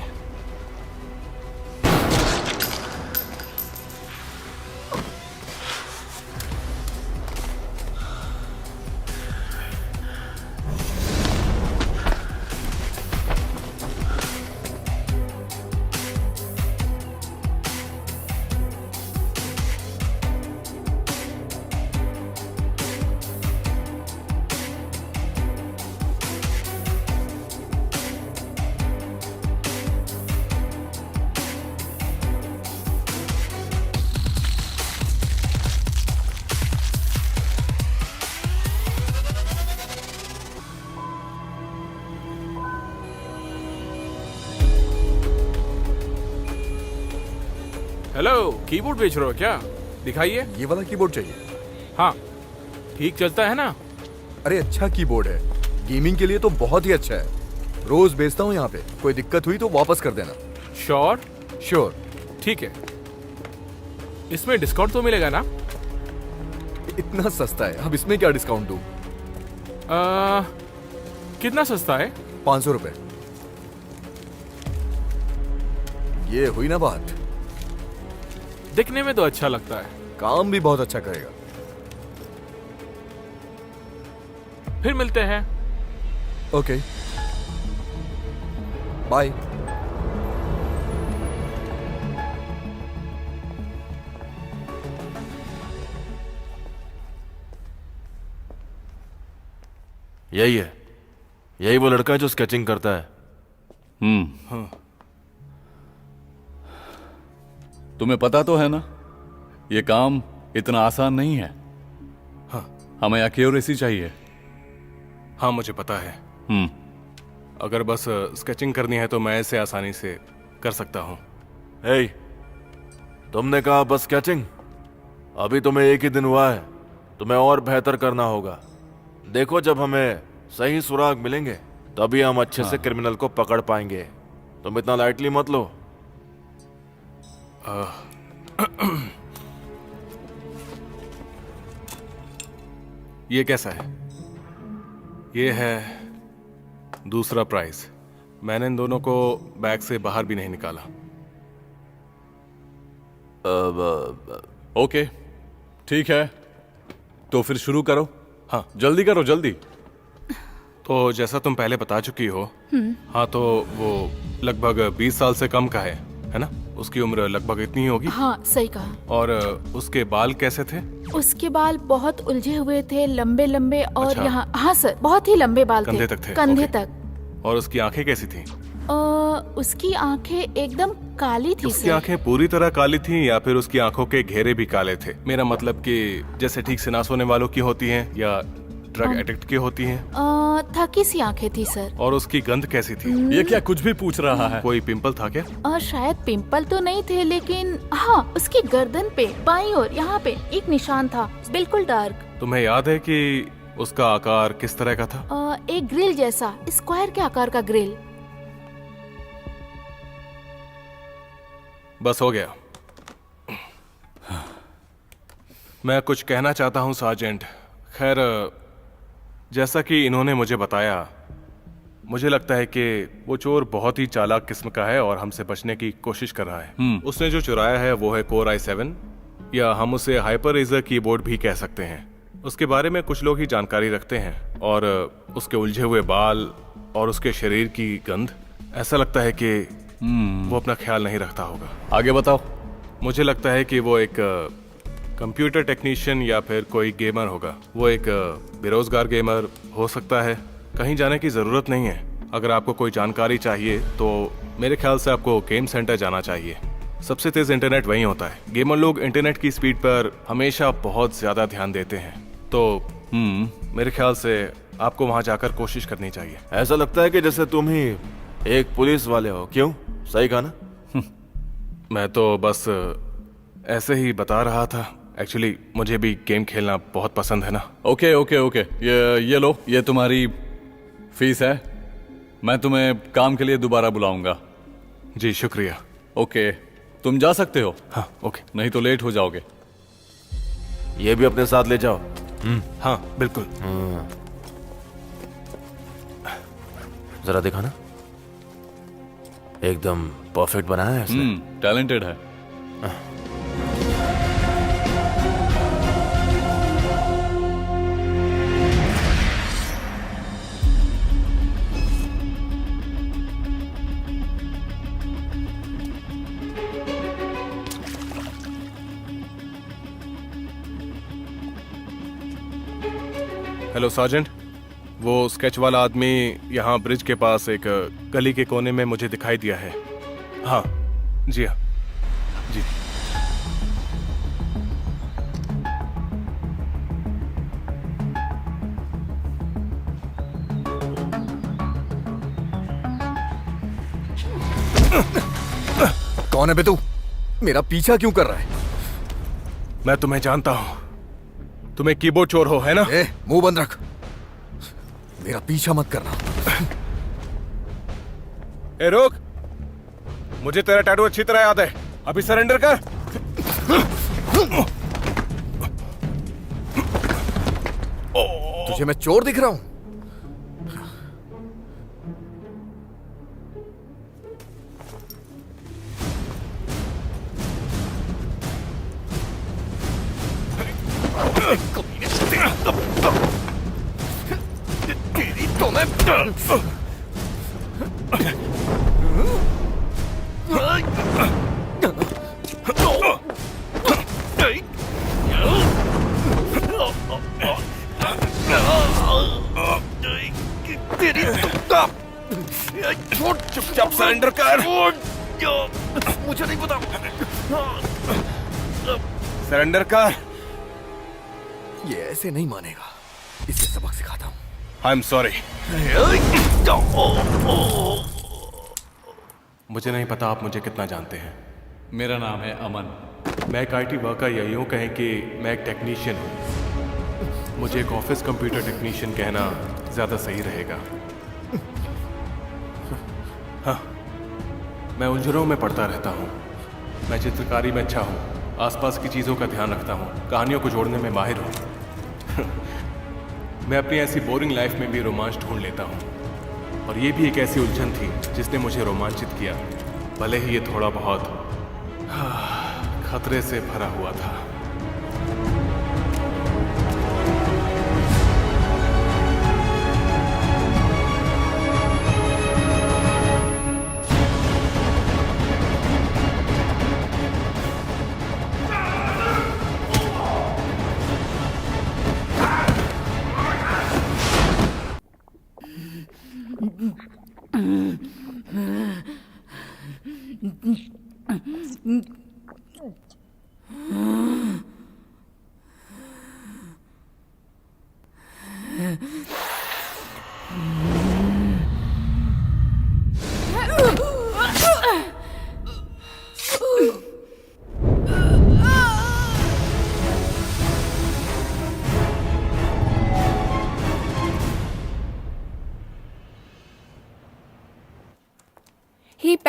D: हेलो, कीबोर्ड बेच रहे हो क्या? दिखाइए।
E: ये वाला कीबोर्ड चाहिए।
D: हाँ, ठीक चलता है ना?
E: अरे अच्छा कीबोर्ड है, गेमिंग के लिए तो बहुत ही अच्छा है। रोज बेचता हूँ यहाँ पे। कोई दिक्कत हुई तो वापस कर देना।
D: श्योर?
E: श्योर।
D: ठीक है। इसमें डिस्काउंट तो मिलेगा ना?
E: इतना सस्ता है, अब इसमें क्या डिस्काउंट दूँ?
D: कितना सस्ता है?
E: 500 रुपए। ये हुई ना बात।
D: दिखने में तो अच्छा लगता है,
E: काम भी बहुत अच्छा करेगा।
D: फिर मिलते हैं।
E: Okay, bye.
F: यही है, यही वो लड़का है जो स्केचिंग करता है।
G: हाँ। तुम्हें पता तो है ना, ये काम इतना आसान नहीं है।
D: हाँ।
G: हमें एक्यूरेसी चाहिए।
D: हाँ, मुझे पता है। अगर बस स्केचिंग करनी है तो मैं इसे आसानी से कर सकता हूँ।
F: हे, तुमने कहा बस स्केचिंग? अभी तुम्हें एक ही दिन हुआ है, तुम्हें और बेहतर करना होगा। देखो, जब हमें सही सुराग मिलेंगे तभी हम अच्छे से क्रिमिनल को पकड़ पाएंगे। तुम इतना लाइटली मत लो।
D: ये कैसा है? ये है दूसरा प्राइस। मैंने इन दोनों को बैग से बाहर भी नहीं निकाला।
G: ओके, ठीक है, तो फिर शुरू करो।
D: हाँ,
G: जल्दी करो, जल्दी।
D: तो जैसा तुम पहले बता चुकी हो, हाँ, तो वो लगभग 20 साल से कम का है ना? उसकी उम्र लगभग इतनी ही होगी।
K: हाँ सही कहा।
D: और उसके बाल कैसे थे?
K: उसके बाल बहुत उलझे हुए थे, लंबे लंबे, और
D: अच्छा।
K: यहाँ, हाँ सर, बहुत ही लंबे बाल
D: कंधे तक थे?
K: कंधे
D: ओके।
K: तक।
D: और उसकी आंखें कैसी थी?
K: उसकी आंखें एकदम काली थी
D: उसकी
K: सर।
D: आंखें पूरी तरह काली थी या फिर उसकी आंखों के घेरे भी काले थे? मेरा मतलब कि जैसे ठीक से ना सोने वालों की होती हैं या ड्रग एडिक्ट की होती हैं।
K: थकी सी आंखें थी सर।
D: और उसकी गंध कैसी थी?
G: ये क्या कुछ भी पूछ रहा है?
D: कोई पिंपल था क्या?
K: शायद पिंपल तो नहीं थे, लेकिन हाँ, उसकी गर्दन पे बाईं ओर यहाँ पे एक निशान था, बिल्कुल डार्क।
D: तुम्हें याद है कि उसका आकार किस तरह का था?
K: एक ग्रिल जैसा, स्क्वायर के आकार का ग्रिल।
D: बस हो गया। मैं कुछ कहना चाहता हूँ सार्जेंट। खैर, जैसा कि इन्होंने मुझे बताया, मुझे लगता है कि वो चोर बहुत ही चालाक किस्म का है और हमसे बचने की कोशिश कर रहा है। उसने जो चुराया है वो है कोर i7, या हम उसे हाइपर रेजर कीबोर्ड भी कह सकते हैं। उसके बारे में कुछ लोग ही जानकारी रखते हैं, और उसके उलझे हुए बाल और उसके शरीर की गंध, ऐसा लगता है कि वो अपना ख्याल नहीं रखता होगा।
G: आगे बताओ।
D: मुझे लगता है कि वो एक कंप्यूटर टेक्नीशियन या फिर कोई गेमर होगा। वो एक बेरोजगार गेमर हो सकता है। कहीं जाने की जरूरत नहीं है। अगर आपको कोई जानकारी चाहिए तो मेरे ख्याल से आपको गेम सेंटर जाना चाहिए। सबसे तेज इंटरनेट वहीं होता है। गेमर लोग इंटरनेट की स्पीड पर हमेशा बहुत ज्यादा ध्यान देते हैं, तो मेरे ख्याल से आपको वहां जाकर कोशिश करनी चाहिए।
F: ऐसा लगता है कि जैसे तुम ही एक पुलिस वाले हो। क्यों? सही कहा ना?
D: मैं तो बस ऐसे ही बता रहा था। एक्चुअली मुझे भी गेम खेलना बहुत पसंद है ना।
G: ओके ओके ओके, ये लो, ये तुम्हारी फीस है। मैं तुम्हें काम के लिए दोबारा बुलाऊंगा।
D: जी शुक्रिया।
G: ओके, तुम जा सकते हो।
D: हाँ ओके।
G: नहीं तो लेट हो जाओगे।
F: ये भी अपने साथ ले जाओ।
D: हाँ बिल्कुल।
F: जरा दिखाना। एकदम परफेक्ट बनाया है इसने।
G: टैलेंटेड है।
D: हेलो सार्जेंट, वो स्केच वाला आदमी यहाँ ब्रिज के पास एक गली के कोने में मुझे दिखाई दिया है। हाँ जी, हाँ जी।
E: कौन है बे तू? मेरा पीछा क्यों कर रहा है?
D: मैं तुम्हें जानता हूँ। तुम्हें कीबोर्ड चोर हो, है ना?
E: मुंह बंद रख। मेरा पीछा मत करना।
D: ए रोक, मुझे तेरा टैटू अच्छी तरह याद है। अभी सरेंडर कर।
E: तुझे मैं चोर दिख रहा हूं? तेरी तो मैं तेरी छोड़,
D: चुपचाप सरेंडर कर।
E: मुझे नहीं पता।
D: सरेंडर कर।
E: ये ऐसे नहीं मानेगा। इसे सबक सिखाता हूँ।
D: I am sorry. मुझे नहीं पता आप मुझे कितना जानते हैं।
G: मेरा नाम है अमन।
D: मैं एक IT वर्कर, या यूं कहें कि मैं एक टेक्नीशियन हूँ। मुझे एक ऑफिस कंप्यूटर टेक्नीशियन कहना ज्यादा सही रहेगा। हाँ, मैं उलझनों में पड़ता रहता हूँ। मैं चित्रकारी में अच्छा हूँ, आसपास की चीज़ों का ध्यान रखता हूँ, कहानियों को जोड़ने में माहिर हूँ। मैं अपनी ऐसी बोरिंग लाइफ में भी रोमांच ढूंढ लेता हूँ, और ये भी एक ऐसी उलझन थी जिसने मुझे रोमांचित किया, भले ही ये थोड़ा बहुत खतरे से भरा हुआ था।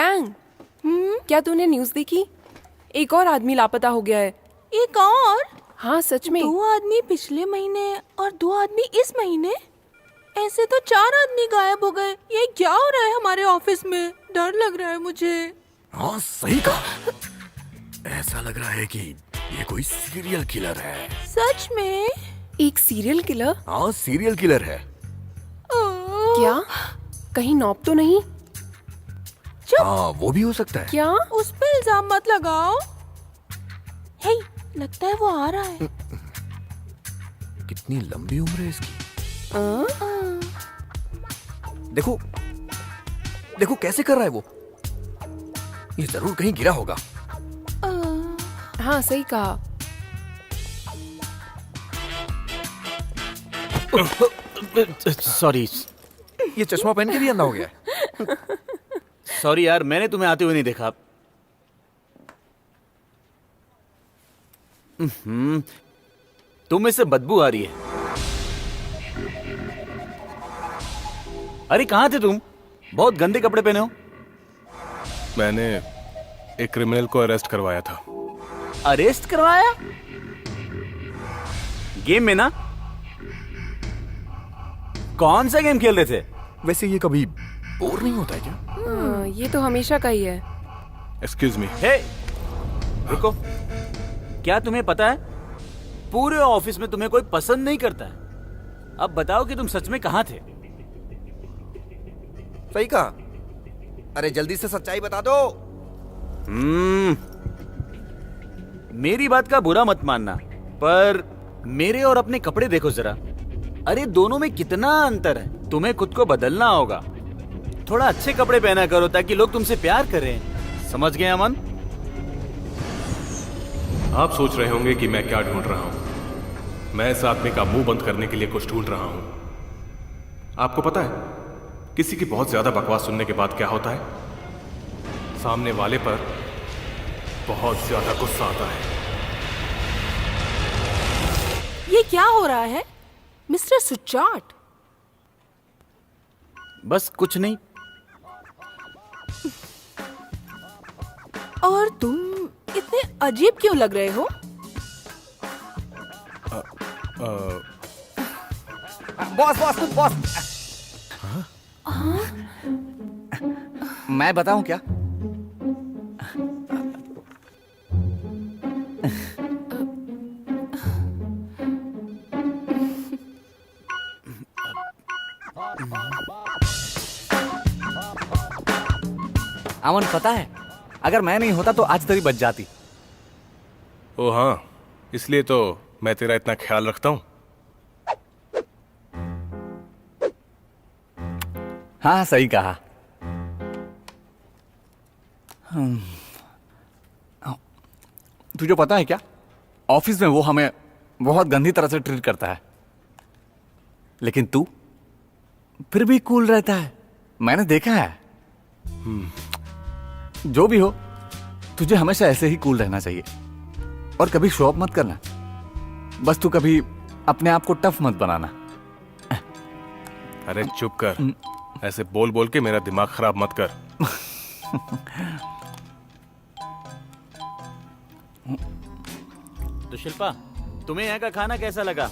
I: चैंग, क्या तूने न्यूज़ देखी? एक और आदमी लापता हो गया है।
H: एक और?
I: हाँ सच में।
H: 2 आदमी पिछले महीने और 2 आदमी इस महीने? ऐसे तो 4 आदमी गायब हो गए। ये क्या हो रहा है हमारे ऑफिस में? डर लग रहा है मुझे।
E: हाँ सही कहा। ऐसा लग रहा है कि ये कोई सीरियल किलर है।
H: सच में?
I: एक सीरियल किलर?
E: हाँ सीरियल किलर है।
I: क्या? कहीं नॉब तो नहीं?
E: हाँ वो भी हो सकता है।
H: क्या? उस पे इल्जाम मत लगाओ। हे, लगता है वो आ रहा है।
E: कितनी लंबी उम्र है इसकी। देखो देखो कैसे कर रहा है वो। ये जरूर कहीं गिरा होगा।
I: हाँ सही कहा।
J: सॉरी
E: ये चश्मा पहन के भी अंधा हो गया है।
J: सॉरी यार, मैंने तुम्हें आते हुए नहीं देखा। तुम में से बदबू आ रही है। अरे कहाँ थे तुम? बहुत गंदे कपड़े पहने हो।
D: मैंने एक क्रिमिनल को अरेस्ट करवाया था।
J: अरेस्ट करवाया? गेम में ना? कौन सा गेम खेल रहे थे?
E: वैसे ये कभी बोर नहीं होता है क्या?
I: ये तो हमेशा का ही है।
D: Excuse me.
J: हे, रुको। क्या तुम्हें पता है पूरे ऑफिस में तुम्हें कोई पसंद नहीं करता है। अब बताओ कि तुम सच में कहाँ थे?
E: सही कहा। अरे जल्दी से सच्चाई बता दो।
J: मेरी बात का बुरा मत मानना, पर मेरे और अपने कपड़े देखो जरा। अरे दोनों में कितना अंतर है। तुम्हें खुद को बदलना होगा। थोड़ा अच्छे कपड़े पहना करो ताकि लोग तुमसे प्यार करें। समझ गए अमन?
D: आप सोच रहे होंगे कि मैं क्या ढूंढ रहा हूं। मैं इस आदमी का मुंह बंद करने के लिए कुछ ढूंढ रहा हूं। आपको पता है किसी की बहुत ज्यादा बकवास सुनने के बाद क्या होता है? सामने वाले पर बहुत ज्यादा गुस्सा आता है।
H: ये क्या हो रहा है मिस्टर सुचाट?
J: बस कुछ नहीं।
H: और तुम इतने अजीब क्यों लग रहे हो?
G: बॉस। मैं बताऊं क्या? अमन पता है, अगर मैं नहीं होता तो आज तेरी बच जाती।
D: ओ हाँ, इसलिए तो मैं तेरा इतना ख्याल रखता हूं।
G: हाँ सही कहा। तुझे पता है क्या, ऑफिस में वो हमें बहुत गंदी तरह से ट्रीट करता है, लेकिन तू फिर भी कूल रहता है। मैंने देखा है। जो भी हो, तुझे हमेशा ऐसे ही कूल रहना चाहिए और कभी शो ऑफ मत करना। बस तू कभी अपने आप को टफ मत बनाना।
D: अरे चुप कर। ऐसे बोल बोल के मेरा दिमाग खराब मत कर।
J: तो शिल्पा, तुम्हें यहाँ का खाना कैसा लगा?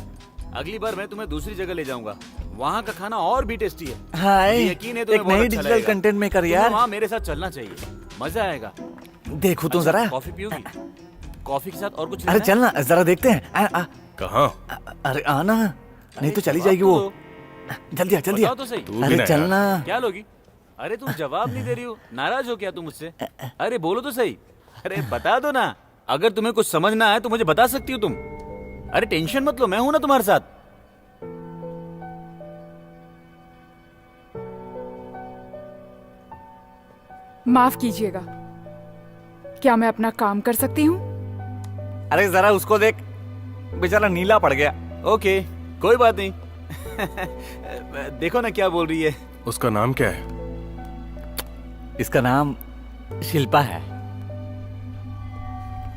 J: अगली बार मैं तुम्हें दूसरी जगह ले जाऊंगा। वहाँ का खाना और भी टेस्टी है।
G: हाय,
J: मुझे यकीन है तुम्हें
G: एक
J: बहुत
G: नई
J: अच्छा
G: डिजिटल
J: लगेगा।
G: कंटेंट मेकर
J: तुम्हें
G: यार।
J: वहाँ मेरे साथ चलना चाहिए, मजा आएगा।
G: देखो तो जरा।
J: कॉफी पियोगी? कॉफी के साथ और कुछ
G: अरे
J: लेना है?
G: चलना जरा देखते हैं।
D: कहाँ?
G: अरे आना, नहीं तो चली जाएगी वो। जल्दी आ जल्दी आ।
J: बताओ तो सही।
D: तू भी
G: अरे
D: ना
G: चलना।
J: क्या लोगी? अरे तुम जवाब नहीं दे रही हो। नाराज हो क्या तुम मुझसे? अरे बोलो तो सही। अरे बता दो ना। अगर तुम्हें कुछ समझना है तो मुझे बता सकती हो तुम। अरे टेंशन मत लो, मैं हूं ना तुम्हारे साथ।
K: माफ कीजिएगा, क्या मैं अपना काम कर सकती हूँ?
G: अरे जरा उसको देख, बेचारा नीला पड़ गया।
J: ओके, कोई बात नहीं। देखो ना क्या बोल रही है।
D: उसका नाम क्या है?
G: इसका नाम शिल्पा है।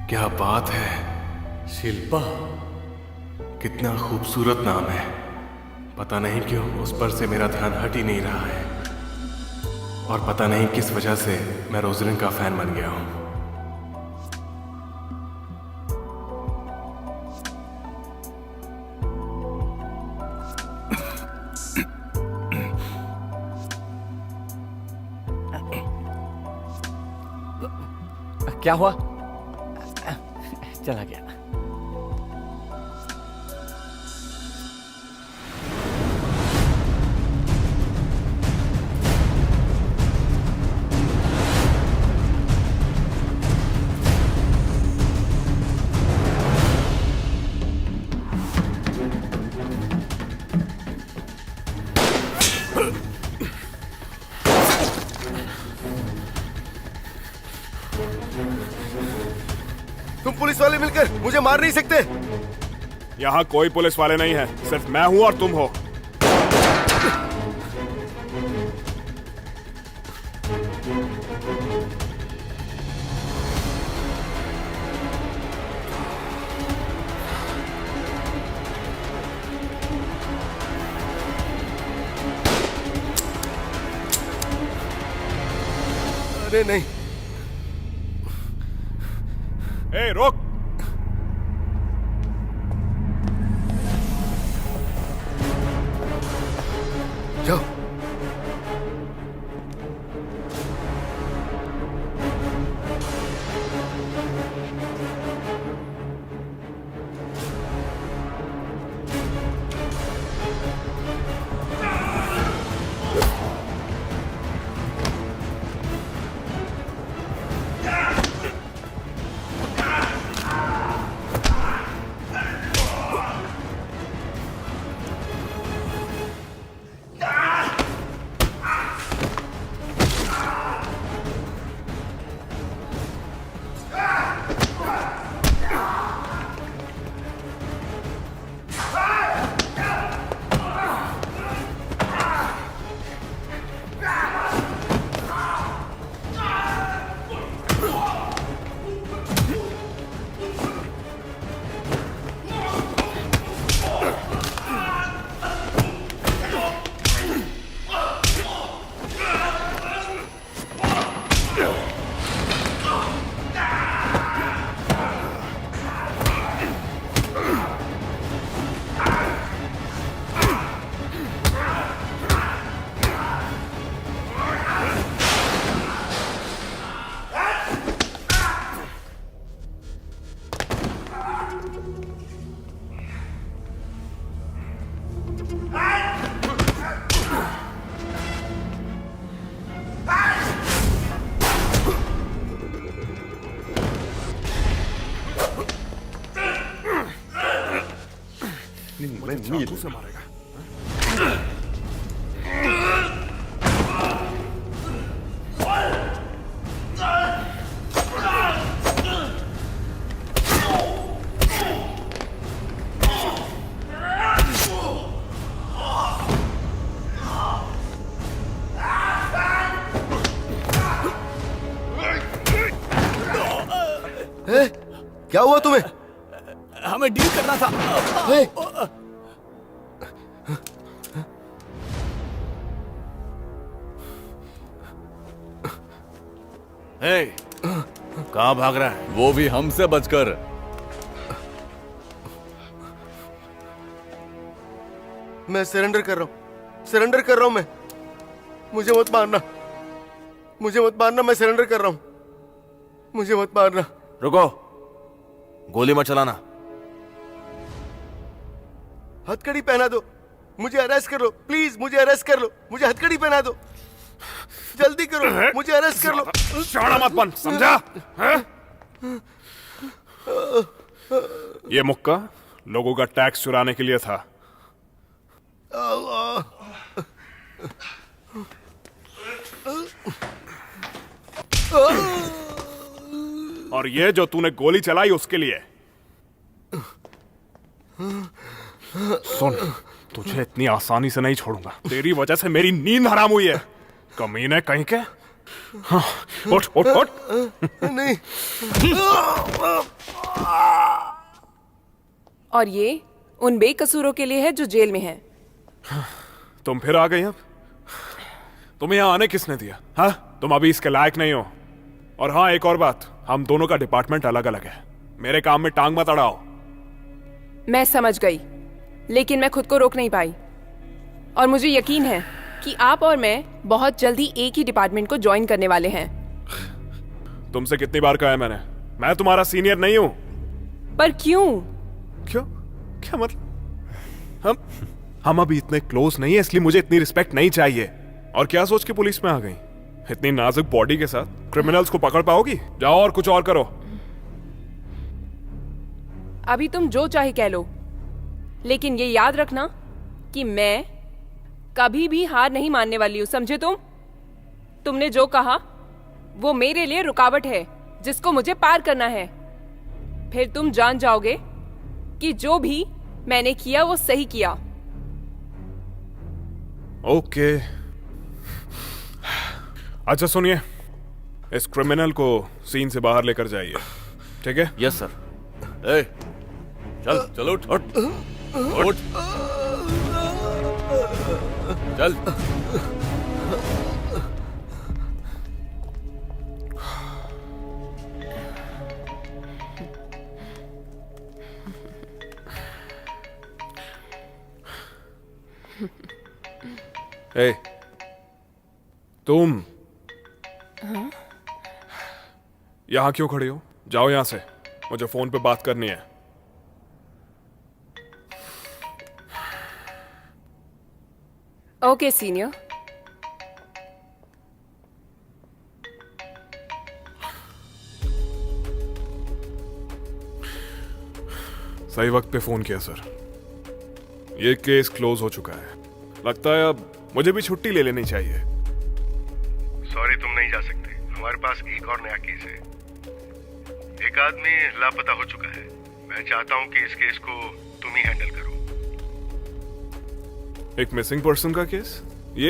D: क्या बात है, शिल्पा। कितना खूबसूरत नाम है। पता नहीं क्यों उस पर से मेरा ध्यान हट ही नहीं रहा है। और पता नहीं किस वजह से मैं रोजलिन का फैन बन गया हूं।
G: क्या हुआ? चला गया।
A: तुम पुलिस वाले मिलकर मुझे मार नहीं सकते।
L: यहाँ कोई पुलिस वाले नहीं है, सिर्फ मैं हूं और तुम हो।
A: अरे नहीं।
L: ए, रोक।
A: जाओ।
L: चाकू से मारेगा।
A: क्या हुआ तुम्हें?
G: हमें डील करना था।
F: कहाँ भाग रहा है?
G: वो भी हमसे बचकर।
A: मैं सरेंडर कर रहा हूं, सरेंडर कर रहा हूं मैं। मुझे मत मारना, मुझे मत मारना, मैं सरेंडर कर रहा हूं, मुझे मत मारना।
F: रुको, गोली मत चलाना।
A: हथकड़ी पहना दो, मुझे अरेस्ट कर लो प्लीज, मुझे अरेस्ट कर लो, मुझे हथकड़ी पहना दो, जल्दी करो, मुझे अरेस्ट कर लो।
L: शाना मत बन, समझा? ये मुक्का लोगों का टैक्स चुराने के लिए था। और ये जो तूने गोली चलाई उसके लिए। सुन, तुझे इतनी आसानी से नहीं छोड़ूंगा। तेरी वजह से मेरी नींद हराम हुई है, कमीने कहीं के। हाँ, उठ उठ उठ।
A: नहीं।
I: और ये उन बेकसूरों के लिए है जो जेल में हैं।
L: तुम फिर आ गई अब? तुम्हें यहाँ आने किसने दिया? हाँ, तुम अभी इसके लायक नहीं हो। और हाँ, एक और बात, हम दोनों का डिपार्टमेंट अलग अलग है। मेरे काम में टांग मत अड़ाओ।
I: मैं समझ गई, लेकिन मैं खुद को रोक नहीं पाई। और मुझे यकीन है कि आप और मैं बहुत जल्दी एक ही डिपार्टमेंट को ज्वाइन करने वाले हैं।
L: तुमसे कितनी बार कहा है मैंने, मैं तुम्हारा सीनियर नहीं हूं।
I: पर क्यों?
L: क्यों? क्या मतलब? हम अभी इतने क्लोज नहीं है, इसलिए मुझे इतनी रिस्पेक्ट नहीं चाहिए। और क्या सोच के पुलिस में आ गई? इतनी नाजुक बॉडी के साथ क्रिमिनल्स को पकड़ पाओगी? जाओ और कुछ और करो।
I: अभी तुम जो चाहे कह लो, लेकिन ये याद रखना कि मैं कभी भी हार नहीं मानने वाली हूं, समझे तुम? तुमने जो कहा वो मेरे लिए रुकावट है जिसको मुझे पार करना है। फिर तुम जान जाओगे कि जो भी मैंने किया वो सही किया।
L: ओके। अच्छा सुनिए, इस क्रिमिनल को सीन से बाहर लेकर जाइए, ठीक है?
F: Yes sir. ए, चल चल उठ उठ उठ चल।
L: ए, तुम यहां क्यों खड़ी हो? जाओ यहां से, मुझे फोन पे बात करनी है।
I: Okay senior.
L: सही वक्त पे फोन किया सर। ये केस क्लोज हो चुका है। लगता है अब मुझे भी छुट्टी ले लेनी चाहिए।
A: सॉरी, तुम नहीं जा सकते। हमारे पास एक और नया केस है। एक आदमी लापता हो चुका है। मैं चाहता हूं कि इस केस को तुम ही हैंडल करो।
L: एक मिसिंग पर्सन का केस? ये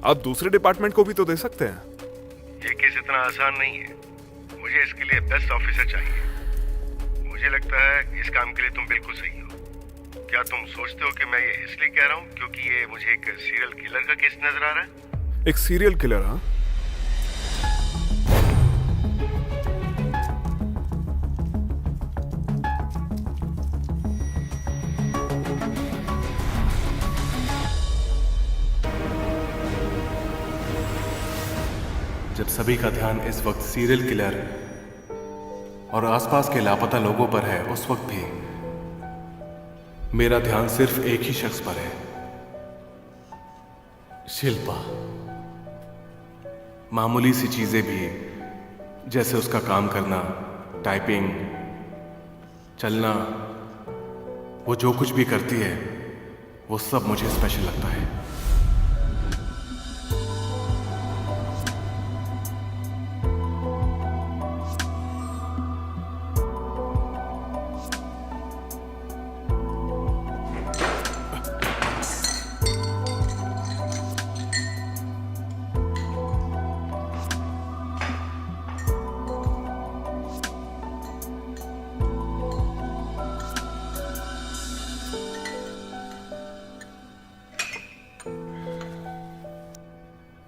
L: आप दूसरे डिपार्टमेंट को भी तो दे सकते हैं।
A: ये केस इतना आसान नहीं है। मुझे इसके लिए बेस्ट ऑफिसर चाहिए। मुझे लगता है इस काम के लिए तुम बिल्कुल सही हो। क्या तुम सोचते हो कि मैं ये इसलिए कह रहा हूँ क्योंकि ये मुझे एक सीरियल किलर का केस नजर आ रहा है?
L: एक सीरियल किलर? हाँ,
D: जब सभी का ध्यान इस वक्त सीरियल किलर और आसपास के लापता लोगों पर है, उस वक्त भी मेरा ध्यान सिर्फ एक ही शख्स पर है, शिल्पा। मामूली सी चीजें भी, जैसे उसका काम करना, टाइपिंग, चलना, वो जो कुछ भी करती है वो सब मुझे स्पेशल लगता है।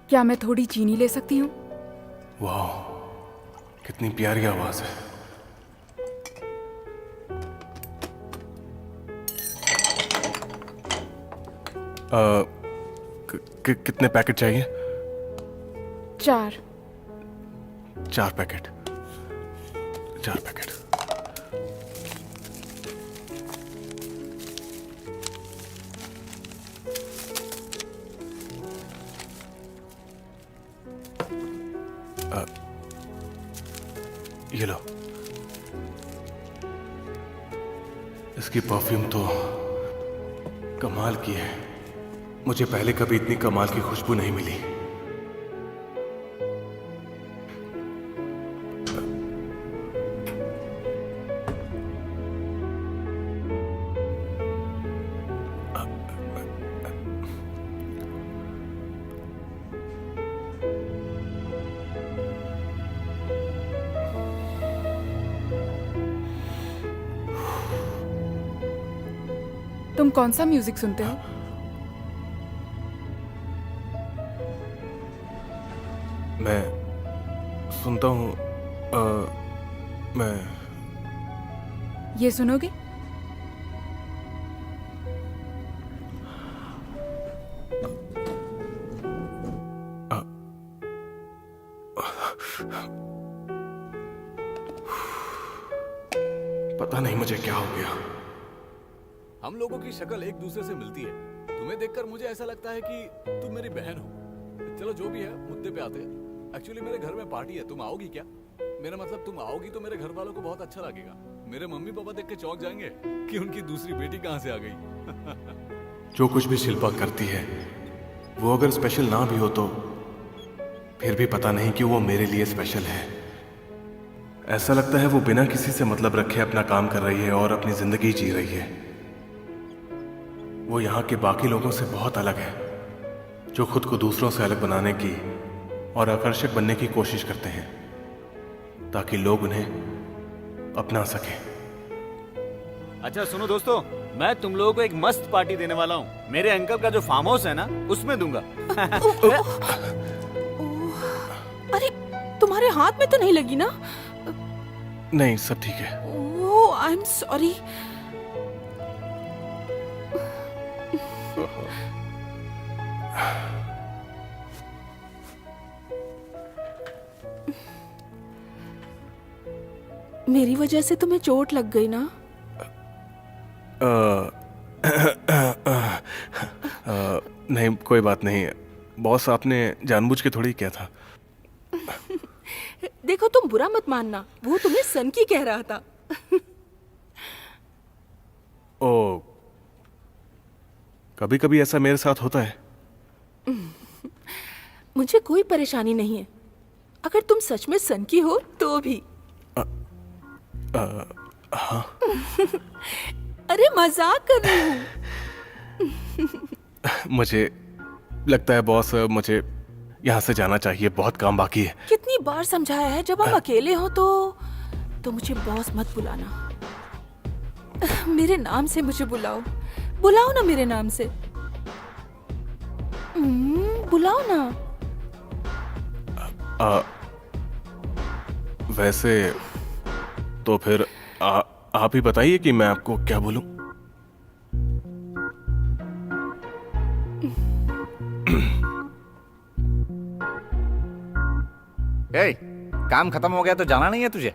K: क्या मैं थोड़ी चीनी ले सकती हूँ?
D: वाह, कितनी प्यारी आवाज है। कितने पैकेट चाहिए?
K: 4।
D: 4 पैकेट। 4 पैकेट। ये लो। इसकी परफ्यूम तो कमाल की है। मुझे पहले कभी इतनी कमाल की खुशबू नहीं मिली।
K: तुम कौन सा म्यूजिक सुनते हो?
D: मैं सुनता हूँ। मैं
K: ये सुनोगे?
D: पता नहीं मुझे क्या हो गया।
G: हम लोगों की शक्ल एक दूसरे से मिलती है। तुम्हें देखकर मुझे ऐसा लगता है कि तुम मेरी बहन हो। चलो जो भी है, मुद्दे पे आते हैं। एक्चुअली मेरे घर में पार्टी है, तुम आओगी क्या? मेरा मतलब तुम आओगी तो मेरे घर वालों को बहुत अच्छा लगेगा। मेरे मम्मी पापा देख के चौंक जाएंगे कि उनकी दूसरी बेटी कहाँ से आ गई।
D: जो कुछ भी शिल्पा करती है वो अगर स्पेशल ना भी हो तो फिर भी पता नहीं कि वो मेरे लिए स्पेशल है। ऐसा लगता है वो बिना किसी से मतलब रखे अपना काम कर रही है और अपनी जिंदगी जी रही है। वो यहाँ के बाकी लोगों से बहुत अलग है, जो खुद को दूसरों से अलग बनाने की और आकर्षक बनने की कोशिश करते हैं ताकि लोग उन्हें अपना सकें।
J: अच्छा सुनो दोस्तों, मैं तुम लोगों को एक मस्त पार्टी देने वाला हूँ। मेरे अंकल का जो फार्म हाउस है ना, उसमें दूंगा।
H: अरे तुम्हारे हाथ में तो नहीं लगी ना?
D: नहीं, सब ठीक है।
H: ओह, आई एम सॉरी। मेरी वजह से तुम्हें चोट लग गई ना?
D: नहीं, कोई बात नहीं। बॉस, आपने जानबूझ के थोड़ी किया था।
H: देखो, तुम बुरा मत मानना, वो तुम्हें सन की कह रहा था।
D: ओ, कभी कभी ऐसा मेरे साथ होता है।
H: मुझे कोई परेशानी नहीं है, अगर तुम सच में सन की हो तो भी।
D: हाँ।
H: अरे मजाक कर रही हूँ।
D: मुझे लगता है बॉस, मुझे यहाँ से जाना चाहिए, बहुत काम बाकी है।
H: कितनी बार समझाया है, जब हम अकेले हो तो मुझे बॉस मत बुलाना। मेरे नाम से मुझे बुलाओ, बुलाओ ना मेरे नाम से। बुलाओ ना।
D: वैसे तो फिर आप ही बताइए कि मैं आपको क्या बोलूं।
G: ए, काम खत्म हो गया तो जाना नहीं है तुझे?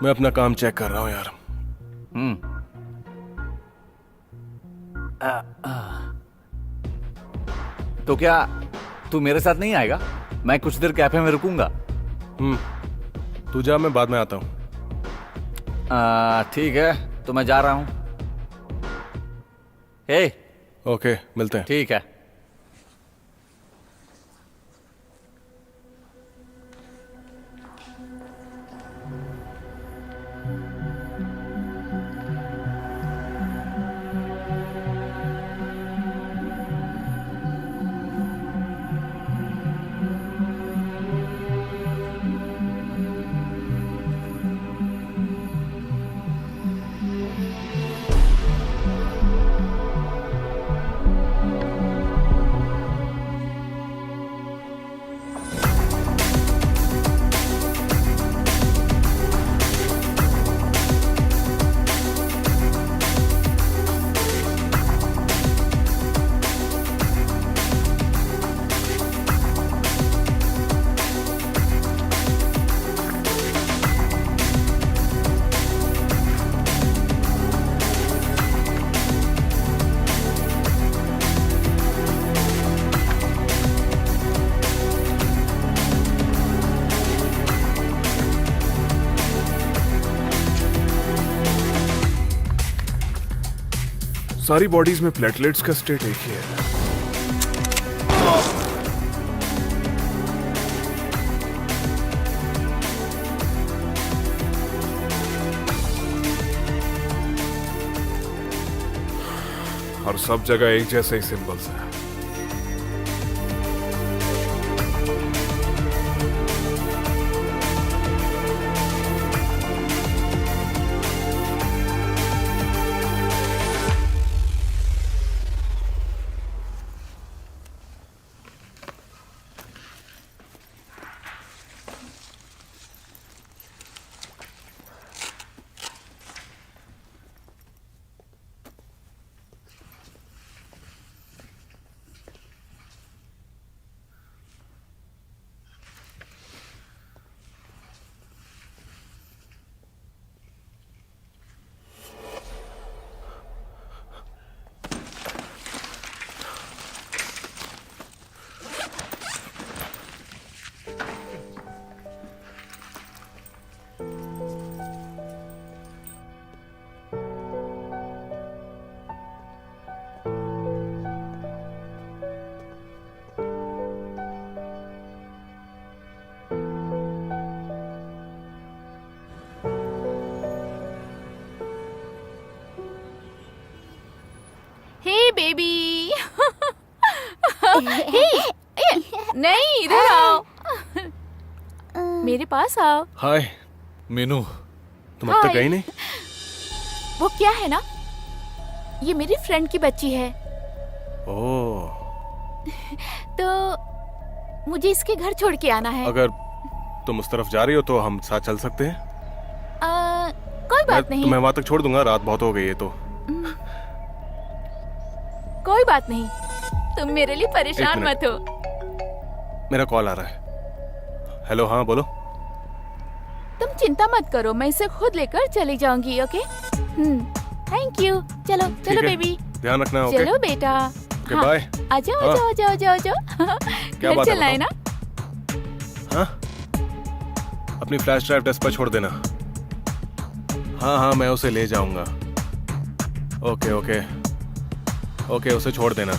D: मैं अपना काम चेक कर रहा हूं यार।
G: तो क्या तू मेरे साथ नहीं आएगा? मैं कुछ देर कैफे में रुकूंगा।
D: तू जा, मैं बाद में आता हूं।
G: ठीक है, तो मैं जा रहा हूं। हे,
D: ओके, मिलते हैं।
G: ठीक है।
L: सारी बॉडीज में प्लेटलेट्स का स्टेट एक ही है। और सब जगह एक जैसे ही सिंबल्स हैं।
H: बेबी। नहीं, इधर आओ, मेरे पास आओ।
D: हाय मीनू, तुम अब तक गई नहीं?
H: वो क्या है ना, ये मेरी फ्रेंड की बच्ची है,
D: ओह,
H: तो मुझे इसके घर छोड़ के आना है।
D: अगर तुम उस तरफ जा रही हो तो हम साथ चल सकते हैं।
H: कोई बात नहीं।
D: तुम्हें वहां तक छोड़ दूंगा, रात बहुत हो गई है तो।
H: कोई बात नहीं, तुम मेरे लिए परेशान
D: एक
H: मत हो।
D: मेरा कॉल आ रहा है। हेलो, हाँ बोलो।
H: तुम चिंता मत करो, मैं इसे खुद लेकर चली जाऊंगी। Okay, thank you. चलो चलो
D: है,
H: बेबी,
D: ध्यान रखना। ओके,
H: चलो बेटा।
D: Okay, bye.
H: आ जाओ, आ जाओ, आ जाओ, आ जाओ, आ जाओ।
D: क्या बात है,
H: चलना है ना?
D: हाँ, अपनी फ्लैश ड्राइव डेस्क पर छोड़ देना। हाँ हाँ, मैं उसे ले जाऊंगा। ओके ओके ओके, उसे छोड़ देना।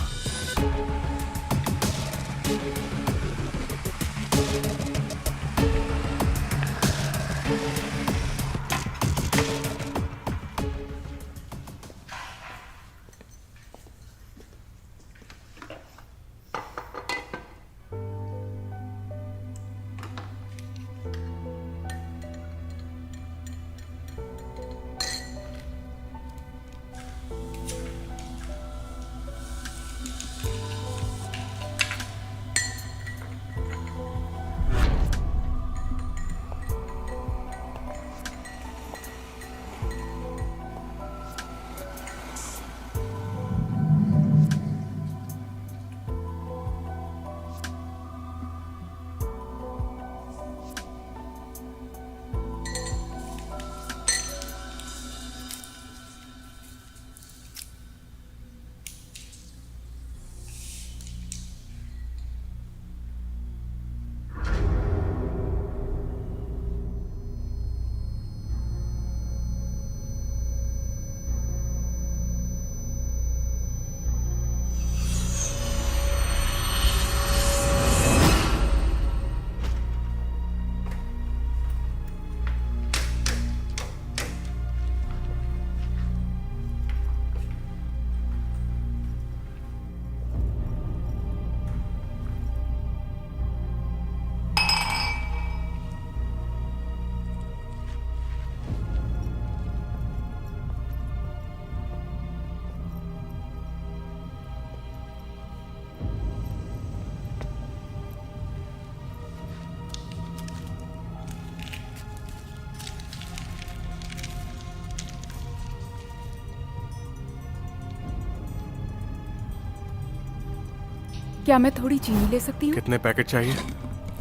K: क्या मैं थोड़ी चीनी ले सकती हूँ?
D: कितने पैकेट चाहिए?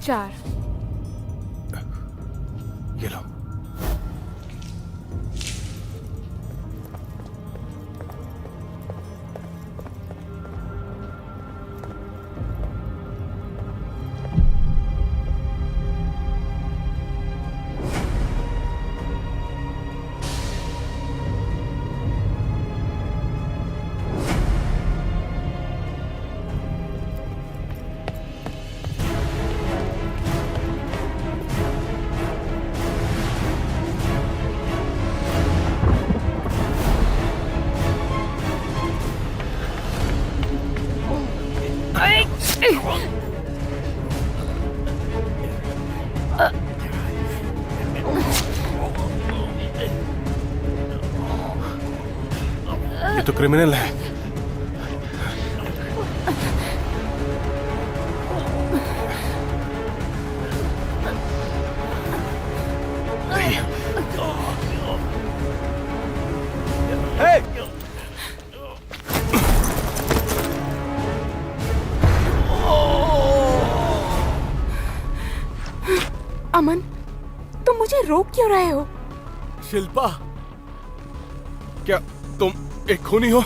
K: 4।
D: ये लो। ये तो क्रिमिनल है।
H: अमन, तुम मुझे रोक क्यों रहे हो?
D: शिल्पा, क्या तुम एक खूनी हो?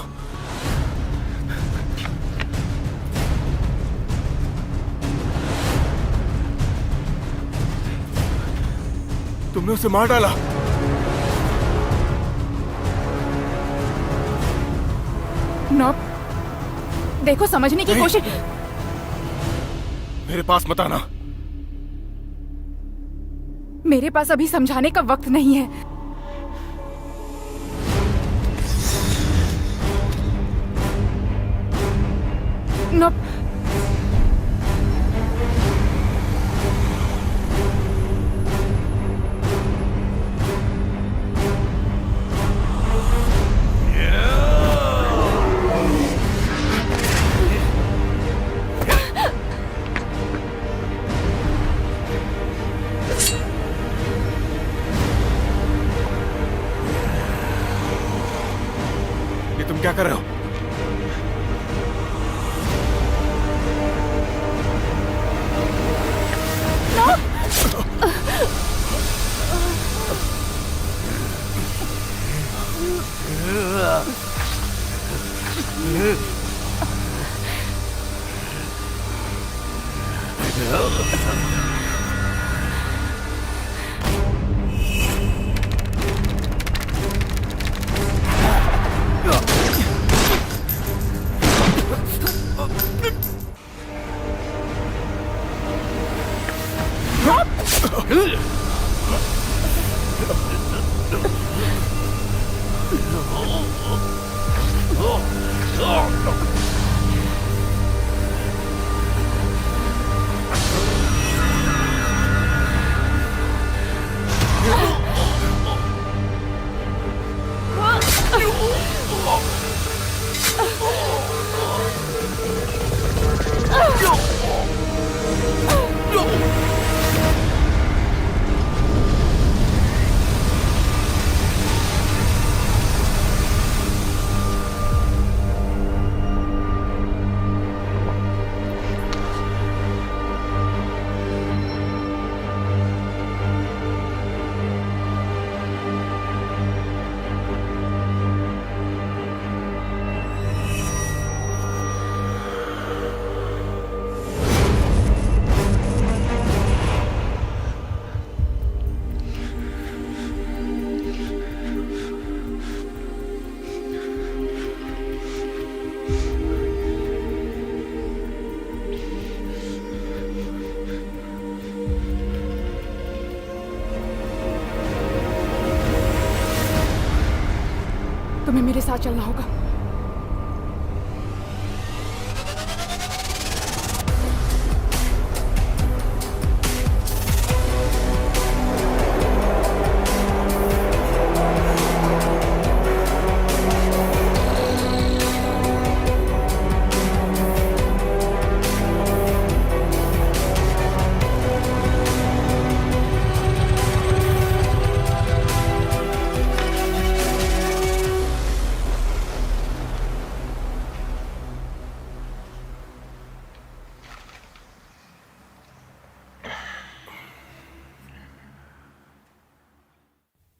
D: तुमने उसे मार डाला।
K: नॉब, देखो समझने की कोशिश।
D: मेरे पास मत आना।
K: मेरे पास अभी समझाने का वक्त नहीं है। नो,
D: ये तुम क्या कर रहे हो? तुम्हें मेरे साथ चलना होगा।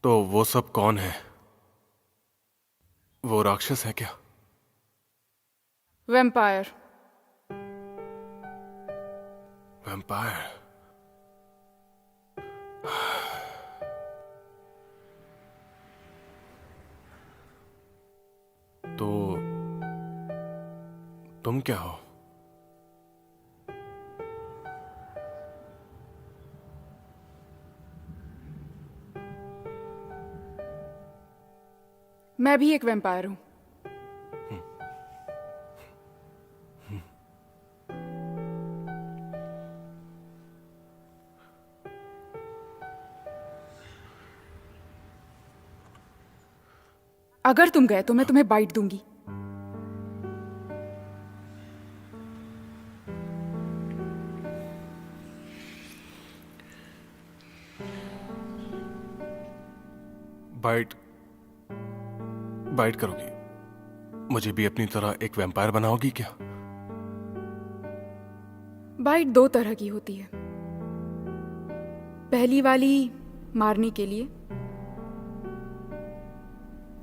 D: तो वो सब कौन है? वो राक्षस है क्या?
K: वैम्पायर।
D: वैम्पायर? तो तुम क्या हो?
K: मैं भी एक वैम्पायर हूं। अगर तुम गए तो मैं तुम्हें बाइट दूंगी।
D: बाइट करोगी? मुझे भी अपनी तरह एक वैम्पायर बनाओगी क्या?
K: बाइट दो तरह की होती है। पहली वाली मारने के लिए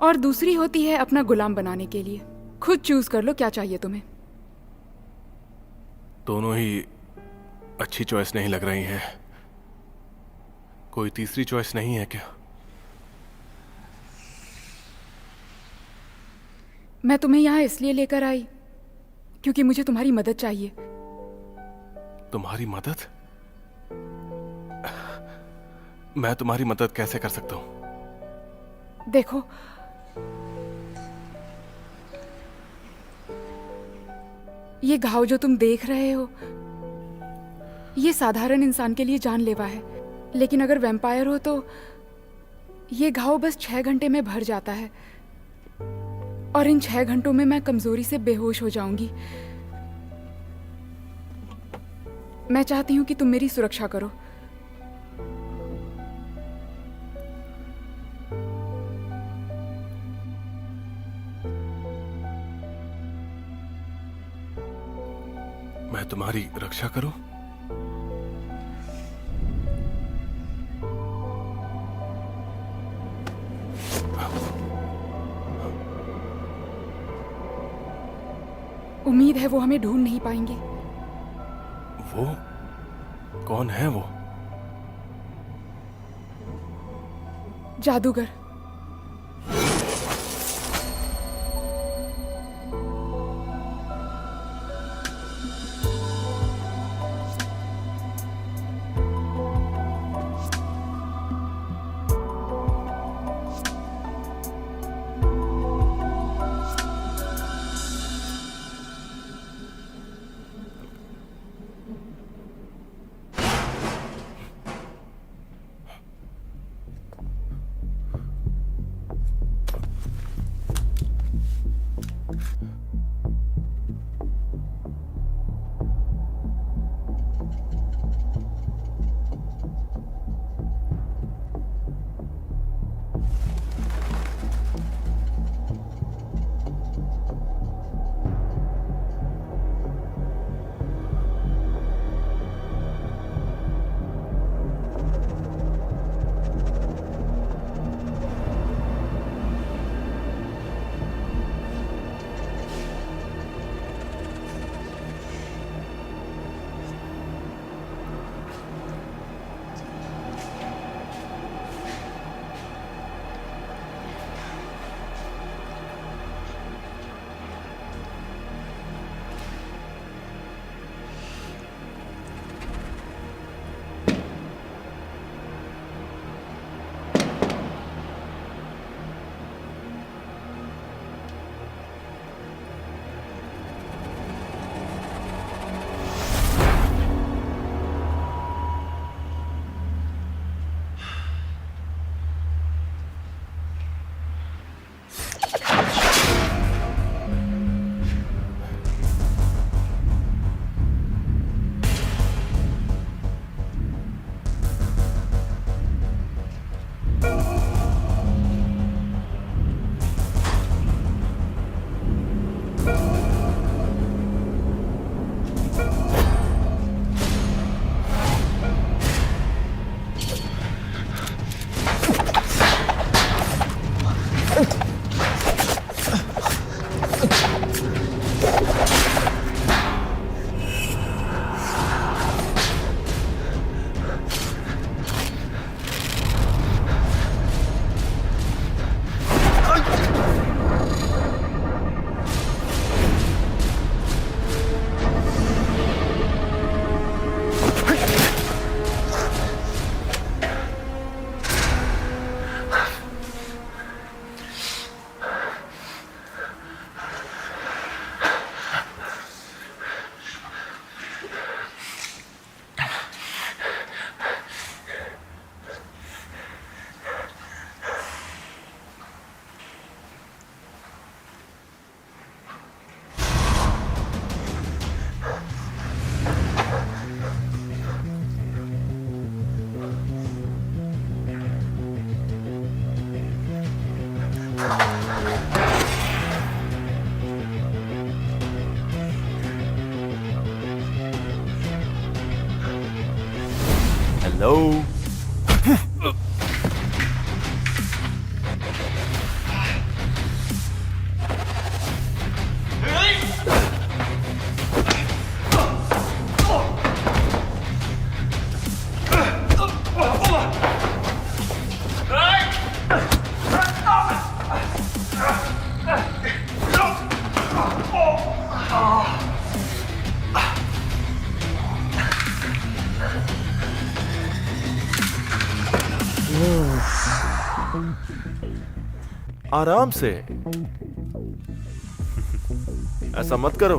K: और दूसरी होती है अपना गुलाम बनाने के लिए। खुद चूज कर लो क्या चाहिए तुम्हें।
D: दोनों ही अच्छी चॉइस नहीं लग रही हैं। कोई तीसरी चॉइस नहीं है क्या?
K: मैं तुम्हें यहां इसलिए लेकर आई क्योंकि मुझे तुम्हारी मदद चाहिए।
D: तुम्हारी मदद? मैं तुम्हारी मदद कैसे कर सकता हूं?
K: देखो, ये घाव जो तुम देख रहे हो, ये साधारण इंसान के लिए जानलेवा है, लेकिन अगर वैम्पायर हो तो ये घाव बस 6 घंटे में भर जाता है, और इन 6 घंटों में मैं कमजोरी से बेहोश हो जाऊंगी। मैं चाहती हूं कि तुम मेरी सुरक्षा करो।
D: मैं तुम्हारी रक्षा करूं?
K: उम्मीद है वो हमें ढूंढ नहीं पाएंगे।
D: वो कौन है वो?
K: जादूगर।
F: Hello? आराम से। ऐसा मत करो।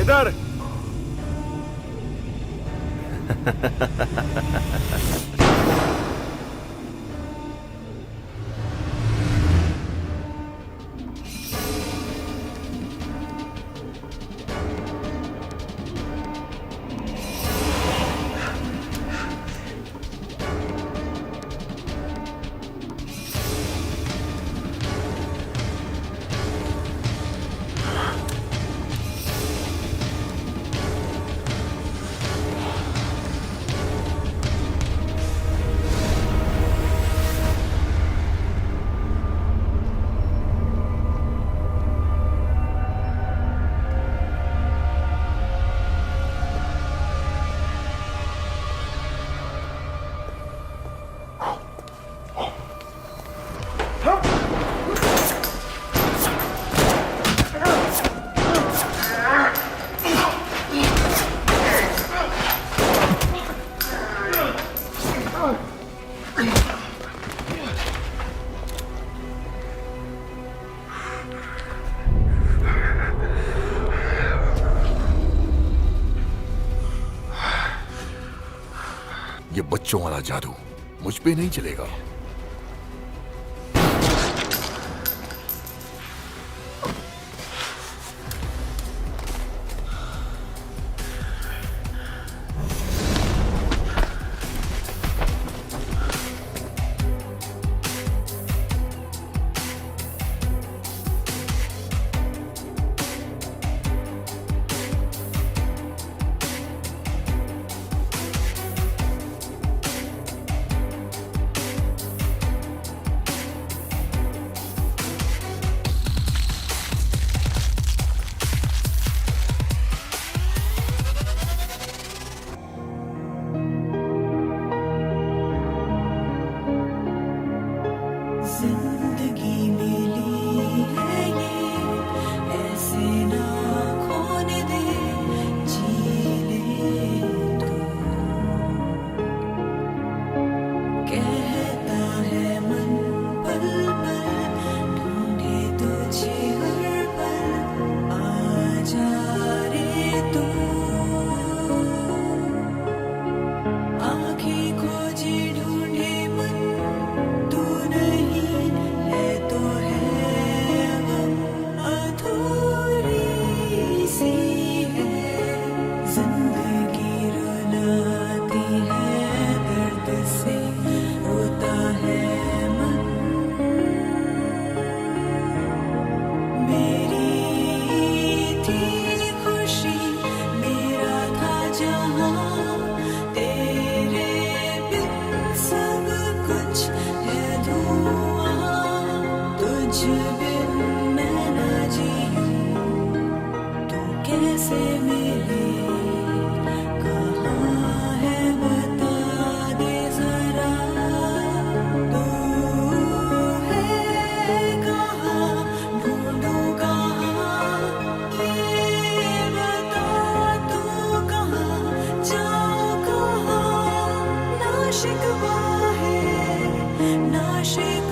F: इधर।
C: ये बच्चों वाला जादू मुझ पे नहीं चलेगा।
M: शिकवा है ना शिकवा।